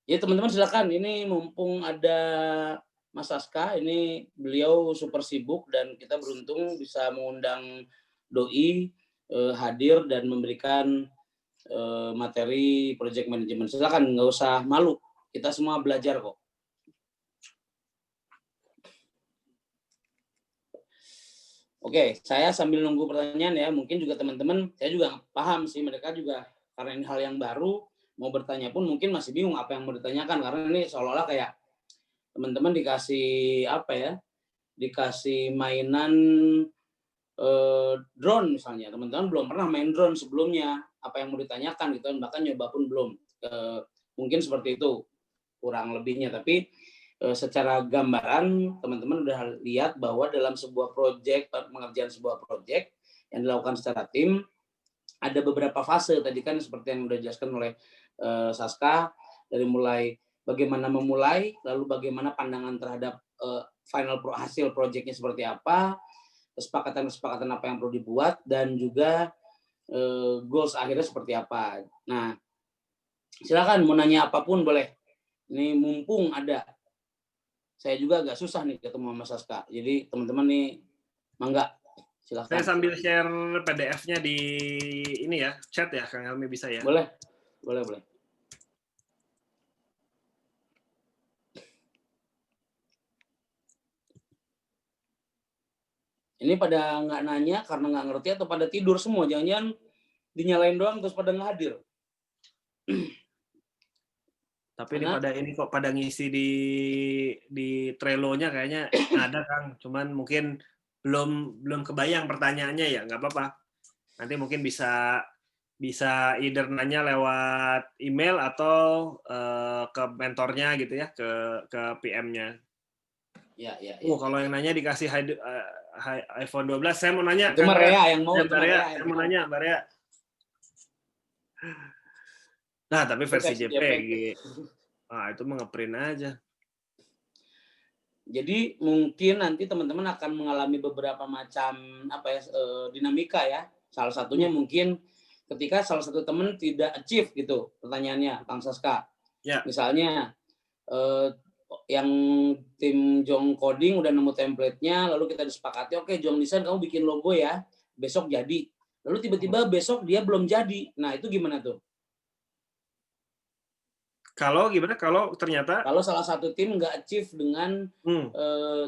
Ya teman-teman silakan, ini mumpung ada Mas Saska, ini beliau super sibuk dan kita beruntung bisa mengundang doi hadir dan memberikan materi project management. Silakan, nggak usah malu, kita semua belajar kok. Oke, saya sambil nunggu pertanyaan ya, mungkin juga teman-teman, saya juga paham sih, mereka juga karena ini hal yang baru, mau bertanya pun mungkin masih bingung apa yang mau ditanyakan, karena ini seolah-olah kayak teman-teman dikasih dikasih mainan drone misalnya, teman-teman belum pernah main drone sebelumnya, apa yang mau ditanyakan gitu, bahkan nyoba pun belum, mungkin seperti itu kurang lebihnya. Tapi secara gambaran teman-teman udah lihat bahwa dalam sebuah project, pengerjaan sebuah project yang dilakukan secara tim, ada beberapa fase tadi kan seperti yang udah dijelaskan oleh Saska, dari mulai bagaimana memulai, lalu bagaimana pandangan terhadap final hasil proyeknya seperti apa, kesepakatan apa yang perlu dibuat, dan juga goals akhirnya seperti apa. Nah, silakan mau nanya apapun boleh. Ini mumpung ada. Saya juga agak susah nih ketemu sama Saska. Jadi teman-teman nih, mangga. Silakan. Saya sambil share PDF-nya di ini ya, chat ya, Kang Helmi bisa ya? Boleh, boleh. Ini pada nggak nanya karena nggak ngerti atau pada tidur semua? Jangan-jangan dinyalain doang terus pada nggak hadir. Tapi ini pada ini kok pada ngisi di Trello-nya kayaknya ada Kang, cuman mungkin belum kebayang pertanyaannya ya, nggak apa-apa. Nanti mungkin bisa either nanya lewat email atau ke mentornya gitu ya, ke PM-nya. Ya. Kalau yang nanya dikasih iPhone 12, saya mau nanya. Itu Mbak Rea yang mau. Saya mau nanya, Mbak Rea. Nah, tapi versi JPG. Ah, itu mah nge-print aja. Jadi mungkin nanti teman-teman akan mengalami beberapa macam dinamika ya. Salah satunya mungkin ketika salah satu teman tidak achieve gitu pertanyaannya, Kang Saska. Ya. Misalnya yang tim Jong Coding udah nemu template-nya, lalu kita disepakati, oke Jong Design kamu bikin logo ya, besok jadi. Lalu tiba-tiba besok dia belum jadi. Nah, itu gimana tuh? Kalau gimana? Kalau ternyata kalau salah satu tim nggak achieve dengan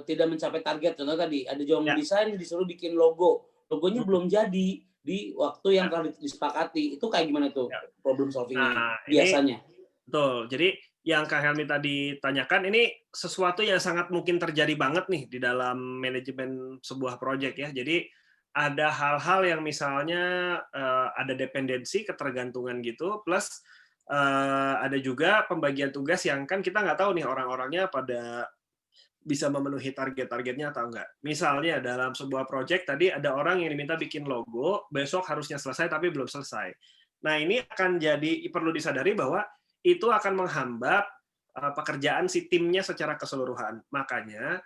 tidak mencapai target, contoh tadi ada Jong Design disuruh bikin logonya belum jadi di waktu yang telah disepakati, itu kayak gimana tuh problem solving-nya biasanya? Betul. Jadi yang Kak Helmi tadi tanyakan ini sesuatu yang sangat mungkin terjadi banget nih di dalam manajemen sebuah proyek ya. Jadi ada hal-hal yang misalnya ada dependensi, ketergantungan gitu, plus ada juga pembagian tugas yang kan kita nggak tahu nih orang-orangnya pada bisa memenuhi target-targetnya atau enggak. Misalnya dalam sebuah proyek tadi ada orang yang diminta bikin logo, besok harusnya selesai tapi belum selesai. Nah ini akan jadi perlu disadari bahwa itu akan menghambat pekerjaan si timnya secara keseluruhan. Makanya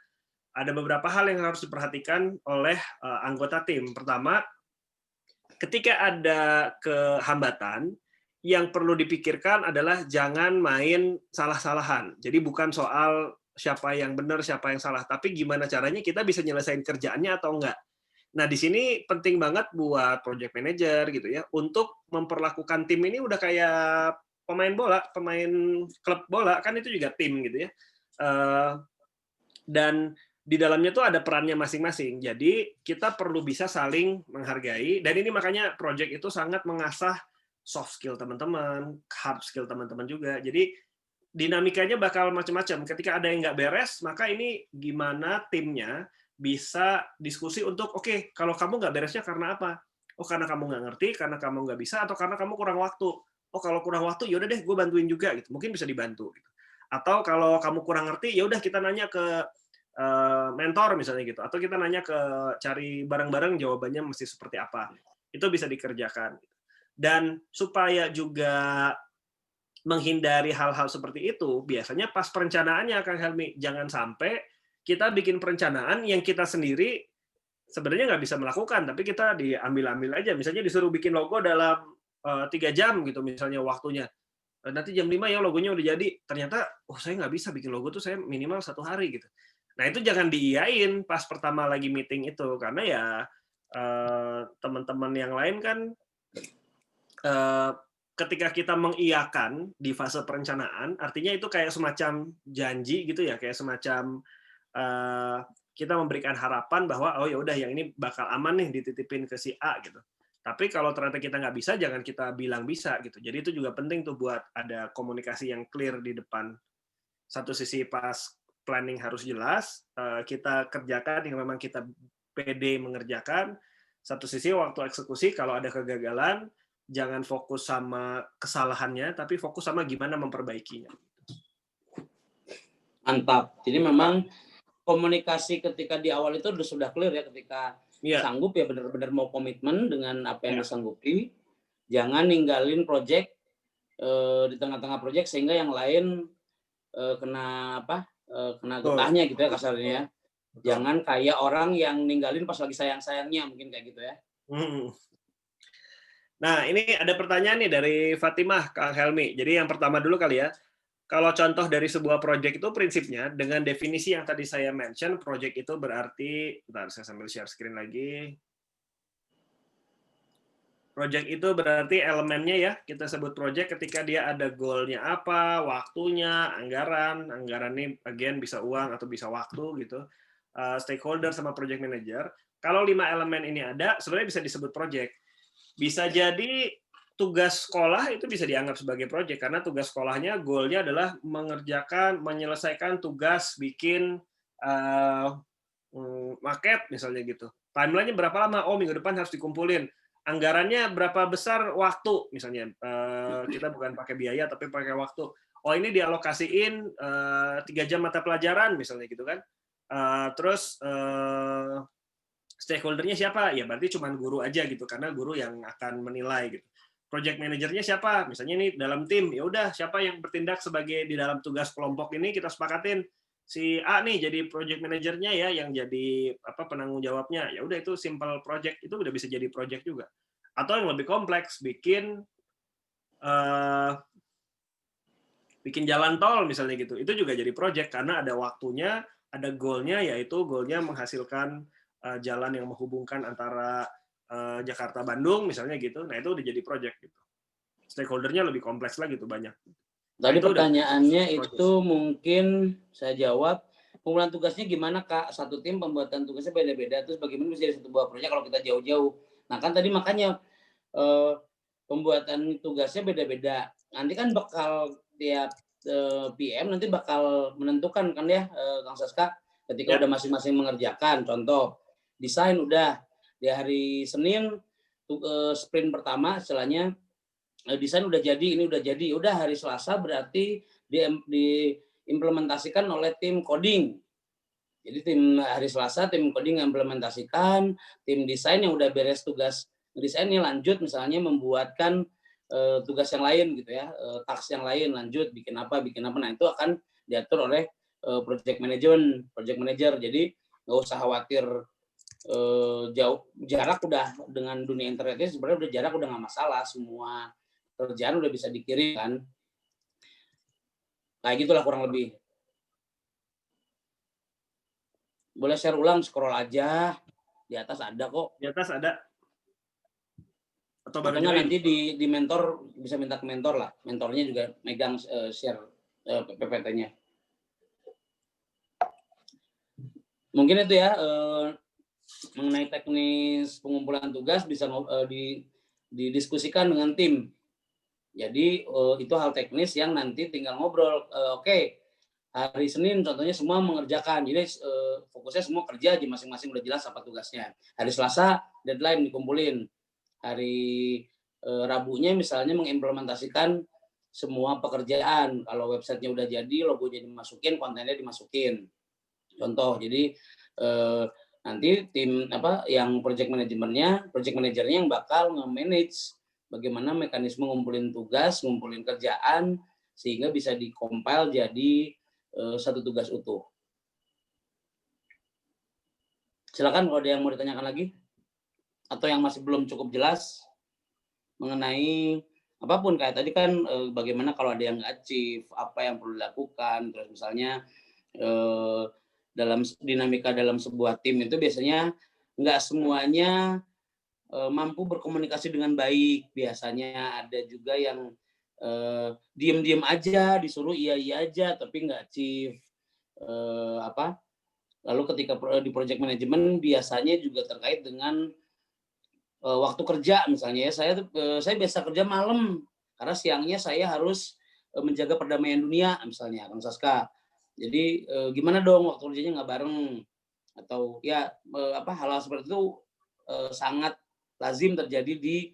ada beberapa hal yang harus diperhatikan oleh anggota tim. Pertama, ketika ada kehambatan, yang perlu dipikirkan adalah jangan main salah-salahan. Jadi bukan soal siapa yang benar, siapa yang salah, tapi gimana caranya kita bisa nyelesain kerjaannya atau enggak. Nah, di sini penting banget buat project manager gitu ya, untuk memperlakukan tim ini udah kayak pemain bola, pemain klub bola, kan itu juga tim gitu ya. Dan di dalamnya tuh ada perannya masing-masing. Jadi kita perlu bisa saling menghargai, dan ini makanya project itu sangat mengasah soft skill teman-teman, hard skill teman-teman juga. Jadi dinamikanya bakal macam-macam. Ketika ada yang nggak beres, maka ini gimana timnya bisa diskusi untuk, oke, kalau kamu nggak beresnya karena apa? Oh, karena kamu nggak ngerti, karena kamu nggak bisa, atau karena kamu kurang waktu. Oh, kalau kurang waktu, yaudah deh, gue bantuin juga. Gitu. Mungkin bisa dibantu. Gitu. Atau kalau kamu kurang ngerti, yaudah kita nanya ke mentor misalnya gitu. Atau kita nanya ke cari bareng-bareng jawabannya mesti seperti apa. Itu bisa dikerjakan. Dan supaya juga menghindari hal-hal seperti itu, biasanya pas perencanaannya, Kang Helmi, jangan sampai kita bikin perencanaan yang kita sendiri sebenarnya nggak bisa melakukan, tapi kita diambil-ambil aja. Misalnya disuruh bikin logo dalam 3 jam gitu misalnya waktunya. Nanti jam 5 ya logonya udah jadi. Ternyata, saya nggak bisa bikin logo tuh, saya minimal 1 hari gitu. Nah itu jangan diiyain pas pertama lagi meeting itu, karena ya teman-teman yang lain kan ketika kita mengiyakan di fase perencanaan, artinya itu kayak semacam janji gitu ya, kayak semacam kita memberikan harapan bahwa oh ya udah yang ini bakal aman nih dititipin ke si A gitu. Tapi kalau ternyata kita nggak bisa, jangan kita bilang bisa gitu. Jadi itu juga penting tuh buat ada komunikasi yang clear di depan. Satu sisi pas planning harus jelas, kita kerjakan yang memang kita pede mengerjakan. Satu sisi waktu eksekusi kalau ada kegagalan, jangan fokus sama kesalahannya, tapi fokus sama gimana memperbaikinya. Mantap. Jadi memang komunikasi ketika di awal itu sudah clear ya, ketika sanggup ya benar-benar mau komitmen dengan apa yang disanggupi. Jangan ninggalin project di tengah-tengah project sehingga yang lain kena kena getahnya gitu ya kasarnya ya. Jangan kayak orang yang ninggalin pas lagi sayang-sayangnya, mungkin kayak gitu ya. Nah, ini ada pertanyaan nih dari Fatimah, Kang Helmi. Jadi yang pertama dulu kali ya. Kalau contoh dari sebuah project itu prinsipnya dengan definisi yang tadi saya mention, project itu berarti, bentar saya sambil share screen lagi. Project itu berarti elemennya ya, kita sebut project ketika dia ada goal-nya apa, waktunya, anggaran ini again bisa uang atau bisa waktu gitu, stakeholder sama project manager. Kalau 5 elemen ini ada, sebenarnya bisa disebut project. Bisa jadi tugas sekolah itu bisa dianggap sebagai project, karena tugas sekolahnya goal-nya adalah menyelesaikan tugas bikin market misalnya gitu. Timeline-nya berapa lama? Oh, minggu depan harus dikumpulin. Anggarannya berapa besar waktu misalnya, kita bukan pakai biaya tapi pakai waktu. Oh, ini dialokasiin 3 jam mata pelajaran misalnya gitu kan. Terus stakeholder-nya siapa? Ya berarti cuma guru aja gitu, karena guru yang akan menilai gitu. Project manajernya siapa? Misalnya ini dalam tim, ya udah siapa yang bertindak sebagai di dalam tugas kelompok ini kita sepakatin si A nih jadi project manajernya ya, yang jadi penanggung jawabnya. Ya udah itu simple project, itu udah bisa jadi project juga. Atau yang lebih kompleks, bikin jalan tol misalnya gitu. Itu juga jadi project karena ada waktunya, ada goal-nya, yaitu goal-nya menghasilkan jalan yang menghubungkan antara Jakarta Bandung misalnya gitu. Nah, itu udah jadi project gitu. Stakeholder-nya lebih kompleks lagi tuh banyak. Tadi pertanyaannya itu mungkin saya jawab, pengumpulan tugasnya gimana Kak? Satu tim pembuatan tugasnya beda-beda, terus bagaimana bisa jadi satu buah proyek kalau kita jauh-jauh. Nah kan tadi makanya pembuatan tugasnya beda-beda. Nanti kan bakal tiap PM nanti bakal menentukan kan ya Kang Saska, ketika udah masing-masing mengerjakan. Contoh, desain udah di hari Senin sprint pertama istilahnya, desain udah jadi, ini udah jadi, udah hari Selasa berarti diimplementasikan oleh tim coding. Jadi tim hari Selasa tim coding implementasikan, tim desain yang udah beres tugas desainnya lanjut misalnya membuatkan tugas yang lain gitu ya, task yang lain lanjut bikin apa. Nah itu akan diatur oleh project manager. Jadi nggak usah khawatir jauh jarak, udah dengan dunia internet ini sebenarnya udah jarak udah nggak masalah, semua kerjaan udah bisa dikirim kan. Kayak gitulah kurang lebih. Boleh share ulang, scroll aja. Di atas ada kok. Di atas ada. Atau baru nanti di mentor bisa minta ke mentor lah. Mentornya juga megang share PPT-nya. Mungkin itu ya mengenai teknis pengumpulan tugas bisa didiskusikan dengan tim. Jadi itu hal teknis yang nanti tinggal ngobrol. Oke, hari Senin contohnya semua mengerjakan. Jadi fokusnya semua kerja aja masing-masing udah jelas apa tugasnya. Hari Selasa deadline dikumpulin. Hari Rabunya misalnya mengimplementasikan semua pekerjaan. Kalau websitenya udah jadi, logonya dimasukin, kontennya dimasukin. Contoh, jadi nanti tim yang project manajernya yang bakal nge-manage bagaimana mekanisme ngumpulin tugas, ngumpulin kerjaan, sehingga bisa dikompil jadi satu tugas utuh. Silakan kalau ada yang mau ditanyakan lagi, atau yang masih belum cukup jelas mengenai apapun, kayak tadi kan bagaimana kalau ada yang nggak achieve, apa yang perlu dilakukan, terus misalnya dalam dinamika dalam sebuah tim itu biasanya nggak semuanya mampu berkomunikasi dengan baik. Biasanya ada juga yang diem-diem aja, disuruh iya aja, tapi nggak achieve Lalu ketika di project management biasanya juga terkait dengan waktu kerja misalnya ya. Saya biasa kerja malam karena siangnya saya harus menjaga perdamaian dunia misalnya, Kang Saska. Jadi gimana dong waktu kerjanya nggak bareng, atau ya hal-hal seperti itu sangat lazim terjadi di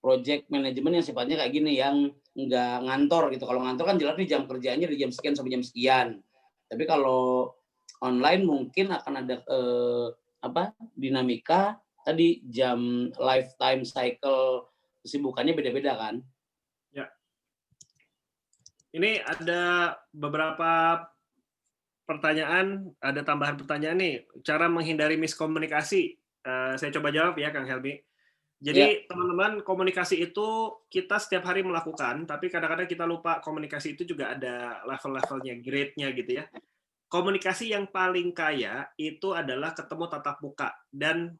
project management yang sifatnya kayak gini, yang nggak ngantor gitu. Kalau ngantor kan jelas nih jam kerjanya dari jam sekian sampai jam sekian. Tapi kalau online mungkin akan ada dinamika tadi jam lifetime cycle kesibukannya beda-beda kan. Ya. Ini ada beberapa pertanyaan, ada tambahan pertanyaan nih. Cara menghindari miskomunikasi. Saya coba jawab ya, Kang Helmi. Jadi teman-teman, komunikasi itu kita setiap hari melakukan, tapi kadang-kadang kita lupa komunikasi itu juga ada level-levelnya, grade-nya gitu ya. Komunikasi yang paling kaya itu adalah ketemu tatap muka dan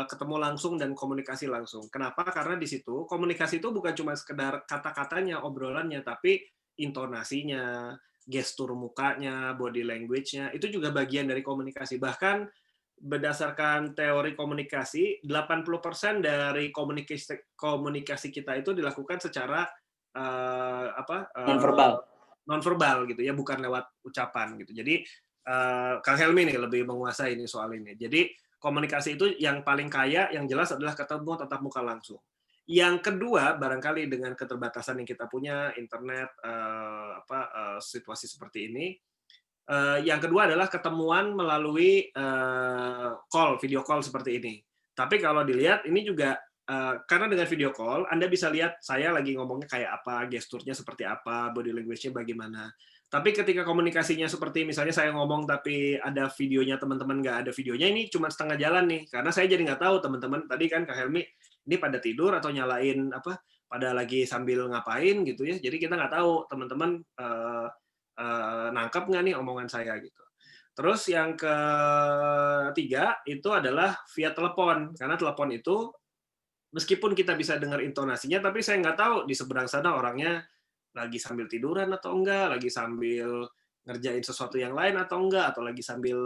ketemu langsung dan komunikasi langsung. Kenapa? Karena di situ komunikasi itu bukan cuma sekedar kata-katanya, obrolannya, tapi intonasinya, gestur mukanya, body language-nya, itu juga bagian dari komunikasi. Bahkan berdasarkan teori komunikasi, 80% dari komunikasi kita itu dilakukan secara nonverbal gitu ya, bukan lewat ucapan gitu. Jadi Kang Helmi nih lebih menguasai ini soal ini. Jadi komunikasi itu yang paling kaya, yang jelas adalah ketemu tatap muka langsung. Yang kedua, barangkali dengan keterbatasan yang kita punya, internet, situasi seperti ini, yang kedua adalah ketemuan melalui video call seperti ini. Tapi kalau dilihat, ini juga karena dengan video call, Anda bisa lihat saya lagi ngomongnya kayak apa, gesturnya seperti apa, body language-nya bagaimana. Tapi ketika komunikasinya seperti misalnya saya ngomong tapi ada videonya, teman-teman nggak ada videonya, ini cuma setengah jalan nih. Karena saya jadi nggak tahu teman-teman, tadi kan Kak Helmi, ini pada tidur atau nyalain pada lagi sambil ngapain gitu ya. Jadi kita nggak tahu teman-teman nangkep nggak nih omongan saya gitu. Terus yang ketiga itu adalah via telepon. Karena telepon itu meskipun kita bisa dengar intonasinya, tapi saya nggak tahu di seberang sana orangnya lagi sambil tiduran atau enggak, lagi sambil ngerjain sesuatu yang lain atau enggak, atau lagi sambil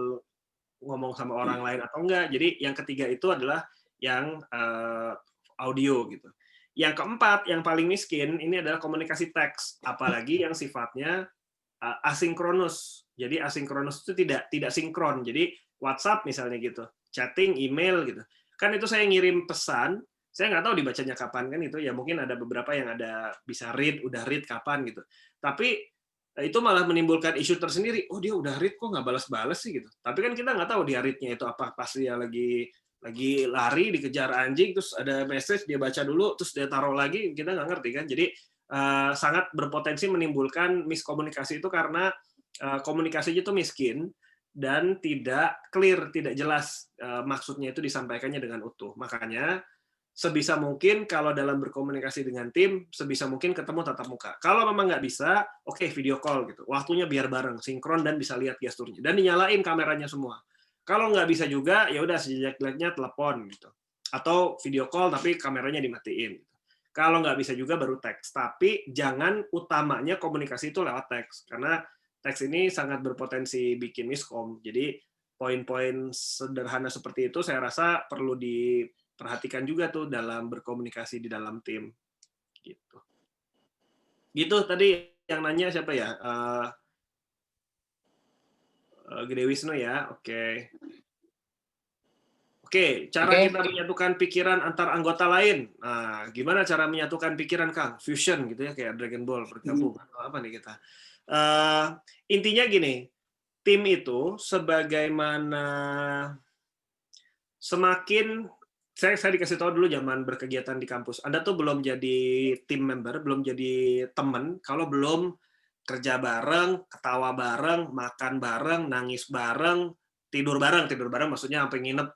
ngomong sama orang lain atau enggak. Jadi yang ketiga itu adalah yang audio gitu. Yang keempat, yang paling miskin, ini adalah komunikasi teks, apalagi yang sifatnya asinkronus. Jadi asinkronus itu tidak sinkron. Jadi WhatsApp misalnya gitu, chatting, email gitu. Kan itu saya ngirim pesan, saya nggak tahu dibacanya kapan kan itu ya, mungkin ada beberapa yang ada bisa udah read kapan gitu. Tapi itu malah menimbulkan isu tersendiri. Oh dia udah read kok nggak balas-balas sih gitu. Tapi kan kita nggak tahu dia readnya itu apa, pas dia lagi lari dikejar anjing terus ada message dia baca dulu terus dia taruh lagi, kita nggak ngerti kan. Jadi sangat berpotensi menimbulkan miskomunikasi itu karena komunikasinya itu miskin dan tidak clear, tidak jelas maksudnya itu disampaikannya dengan utuh. Makanya sebisa mungkin kalau dalam berkomunikasi dengan tim, sebisa mungkin ketemu tatap muka. Kalau memang nggak bisa, oke, video call gitu. Waktunya biar bareng, sinkron dan bisa lihat gesturnya. Dan dinyalain kameranya semua. Kalau nggak bisa juga, ya udah sejelek-jeleknya telepon gitu. Atau video call tapi kameranya dimatiin. Kalau nggak bisa juga baru teks. Tapi jangan utamanya komunikasi itu lewat teks. Karena teks ini sangat berpotensi bikin miskom. Jadi poin-poin sederhana seperti itu saya rasa perlu diperhatikan juga tuh dalam berkomunikasi di dalam tim. Gitu. Gitu tadi yang nanya siapa ya? Gede Wisnu ya. Oke. Oke, cara kita menyatukan pikiran antar anggota lain. Nah, gimana cara menyatukan pikiran, Kang? Fusion gitu ya, kayak Dragon Ball bergabung atau apa nih kita? Intinya gini, tim itu sebagaimana semakin saya dikasih tahu dulu zaman berkegiatan di kampus. Anda tuh belum jadi tim member, belum jadi teman kalau belum kerja bareng, ketawa bareng, makan bareng, nangis bareng, tidur bareng maksudnya sampai nginep,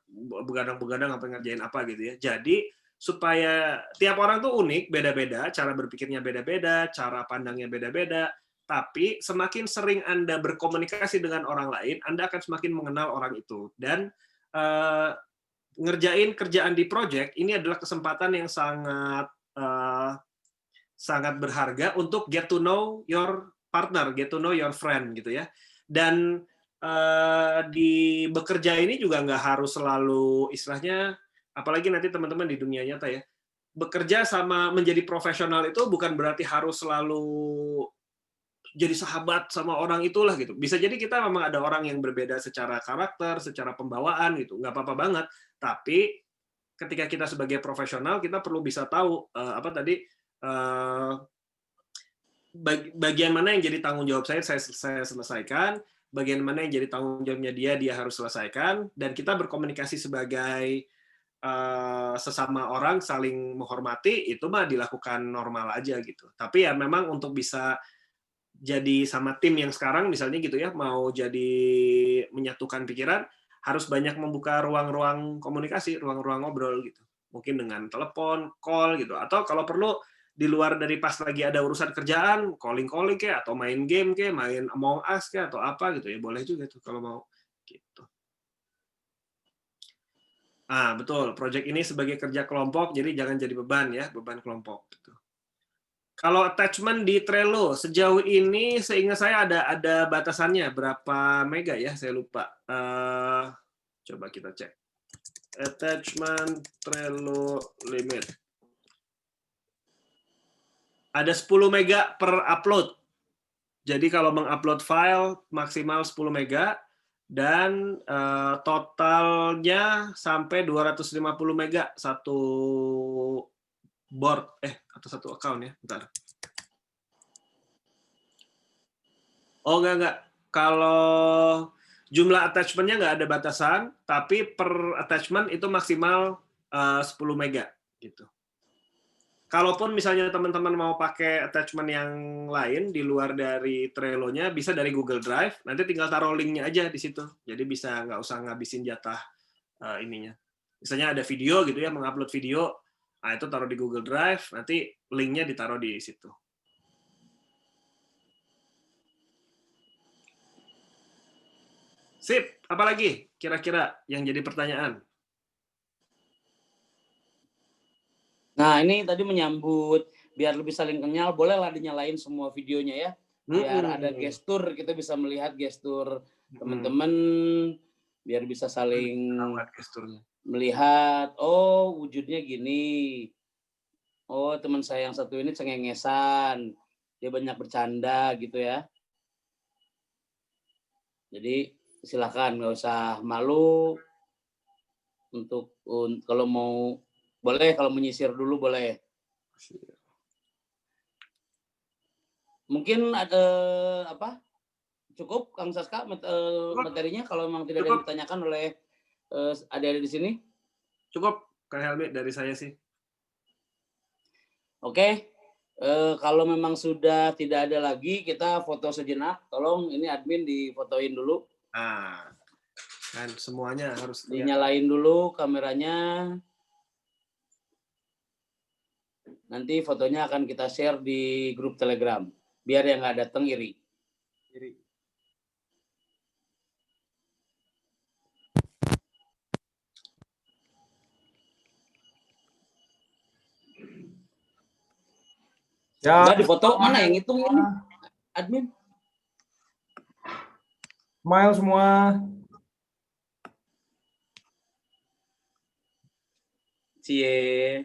begadang sampai ngerjain apa gitu ya. Jadi supaya tiap orang tuh unik, beda-beda, cara berpikirnya beda-beda, cara pandangnya beda-beda, tapi semakin sering Anda berkomunikasi dengan orang lain, Anda akan semakin mengenal orang itu. Dan ngerjain kerjaan di project ini adalah kesempatan yang sangat berharga untuk get to know your partner, get to know your friend gitu ya. Dan di bekerja ini juga nggak harus selalu istilahnya, apalagi nanti teman-teman di dunia nyata ya, bekerja sama menjadi profesional itu bukan berarti harus selalu jadi sahabat sama orang itulah gitu. Bisa jadi kita memang ada orang yang berbeda secara karakter, secara pembawaan gitu, nggak apa-apa banget. Tapi ketika kita sebagai profesional kita perlu bisa tahu bagian mana yang jadi tanggung jawab saya selesaikan, bagian mana yang jadi tanggung jawabnya dia harus selesaikan, dan kita berkomunikasi sebagai sesama orang saling menghormati, itu mah dilakukan normal aja gitu. Tapi ya memang untuk bisa jadi sama tim yang sekarang misalnya gitu ya, mau jadi menyatukan pikiran, harus banyak membuka ruang-ruang komunikasi, ruang-ruang ngobrol gitu. Mungkin dengan telepon, call gitu, atau kalau perlu di luar dari pas lagi ada urusan kerjaan, calling kayak, atau main game kayak, main Among Us kayak, atau apa gitu ya, boleh juga tuh kalau mau gitu. Betul, project ini sebagai kerja kelompok, jadi jangan jadi beban ya, beban kelompok gitu. Kalau attachment di Trello, sejauh ini seingat saya ada batasannya berapa mega ya, saya lupa. Coba kita cek. Attachment Trello limit. Ada 10 mega per upload. Jadi kalau mengupload file maksimal 10 mega dan totalnya sampai 250 mega satu board atau satu account ya, bentar. Oh enggak. Kalau jumlah attachment-nya nggak ada batasan, tapi per attachment itu maksimal 10 mega gitu. Kalaupun misalnya teman-teman mau pakai attachment yang lain di luar dari Trello-nya, bisa dari Google Drive, nanti tinggal taruh link-nya aja di situ. Jadi bisa nggak usah ngabisin jatah ininya. Misalnya ada video gitu ya, mengupload video, itu taruh di Google Drive, nanti link-nya ditaruh di situ. Sip, apalagi kira-kira yang jadi pertanyaan? Nah, ini tadi menyambut biar lebih saling kenal, bolehlah dinyalain semua videonya ya. Biar ada gestur, kita bisa melihat gestur teman-teman, biar bisa saling melihat, oh wujudnya gini. Oh, teman saya yang satu ini cengengesan, dia banyak bercanda gitu ya. Jadi silakan, nggak usah malu untuk kalau mau, boleh kalau menyisir dulu boleh. Mungkin ada apa? Cukup Kang Saska materinya kalau memang tidak ada yang ditanyakan oleh adik-adik di sini? Cukup Kang Helmi dari saya sih. Oke. Kalau memang sudah tidak ada lagi, kita foto sejenak. Tolong ini admin difotoin dulu. Kan semuanya harus dinyalain dulu kameranya. Nanti fotonya akan kita share di grup Telegram. Biar yang nggak datang iri. Ya. Udah difoto, mana yang hitung ini? Admin. Smile semua. Cie.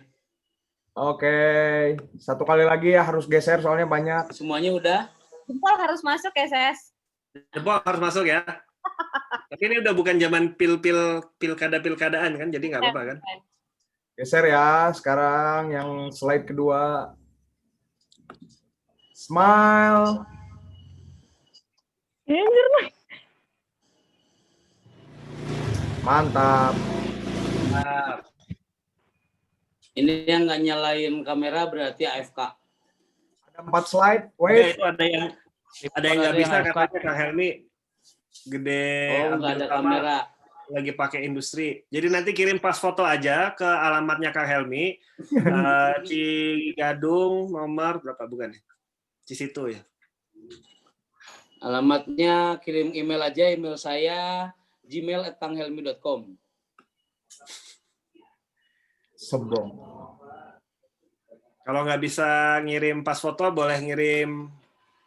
Oke, satu kali lagi ya harus geser soalnya banyak. Semuanya udah? Jempol harus masuk ya, Ses? Jempol harus masuk ya. Tapi ini udah bukan zaman pilkada-pilkadaan kan, jadi nggak apa-apa kan? Geser ya, sekarang yang slide kedua. Smile. Mantap. Ini yang nggak nyalain kamera berarti AFK. Ada 4 slide. Wait. Itu ada yang nggak bisa katanya Kang Helmi gede. Oh, nggak ada kamera. Lagi pakai industri. Jadi nanti kirim pas foto aja ke alamatnya Kang Helmi di Gadung nomor berapa bukan? Di situ ya. Alamatnya kirim email aja, email saya gmail@kanghelmi.com. Sombong. Kalau nggak bisa ngirim pas foto, boleh ngirim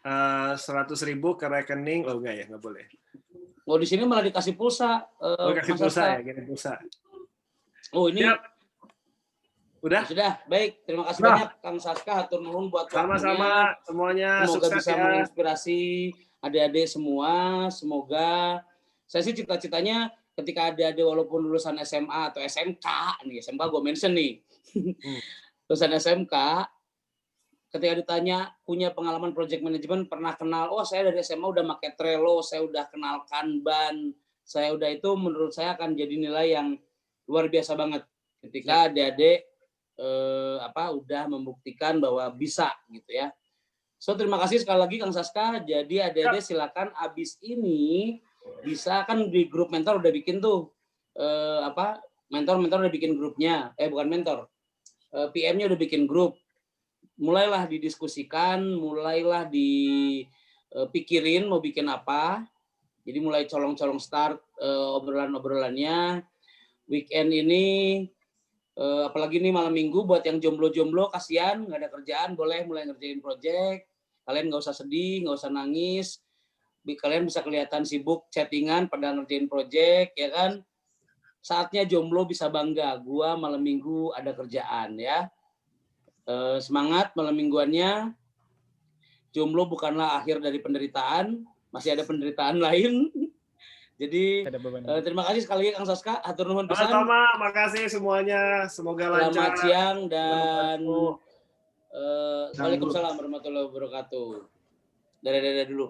100.000 ke rekening. Oh enggak ya, nggak boleh. Oh, di sini malah dikasih pulsa. Kasih pulsa ya, kirim pulsa. Oh, ini. Siap. Udah? Sudah, baik. Terima kasih banyak Kang Saska, hatur nuhun buat waktunya. Sama-sama, semuanya semoga sukses bisa ya. menginspirasi adik-adik semua. Semoga saya sih cita-citanya ketika adik-adik walaupun lulusan SMA atau SMK nih, SMK gue mention nih. Lulusan SMK, ketika ditanya punya pengalaman project management, pernah kenal, oh saya dari SMA udah pakai Trello, saya udah kenal Kanban, saya udah itu menurut saya akan jadi nilai yang luar biasa banget. ketika adik-adik udah membuktikan bahwa bisa gitu ya. So terima kasih sekali lagi Kang Saska. Jadi adik-adik silakan abis ini bisa kan di grup mentor udah bikin tuh mentor udah bikin grupnya. Bukan mentor. PM-nya udah bikin grup. Mulailah didiskusikan, mulailah dipikirin mau bikin apa. Jadi mulai colong-colong start obrolan-obrolannya. Weekend ini apalagi nih malam minggu buat yang jomblo-jomblo kasihan nggak ada kerjaan, boleh mulai ngerjain project. Kalian nggak usah sedih, nggak usah nangis. Kalian bisa kelihatan sibuk chattingan pada ngerjain project, ya kan? Saatnya jomblo bisa bangga. Gua malam minggu ada kerjaan ya. Semangat malam mingguannya. Jomblo bukanlah akhir dari penderitaan, masih ada penderitaan lain. Jadi terima kasih sekali lagi Kang Saska, hatur nuhun pisan. Sama-sama, makasih semuanya. Semoga lancar. Selamat siang dan Waalaikumsalam warahmatullahi wabarakatuh. Dadah dulu.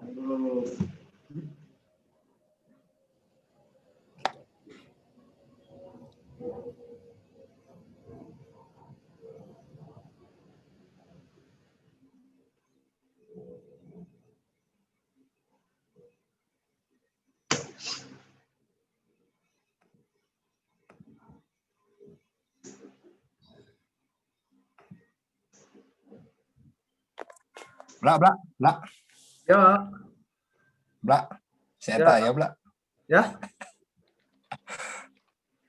Bla. Ya. Bla. Saya ya, Bla. Ya.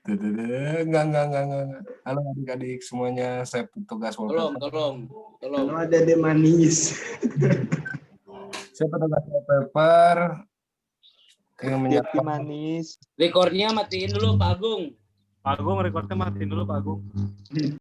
Enggak. Halo adik-adik semuanya, saya petugas wallpaper. Tolong. Kalau ada de manis. Saya petugas wallpaper. Yang menyiapkan manis. Rekornya matiin dulu Pak Agung. Pak Agung, recordnya matiin dulu Pak Agung.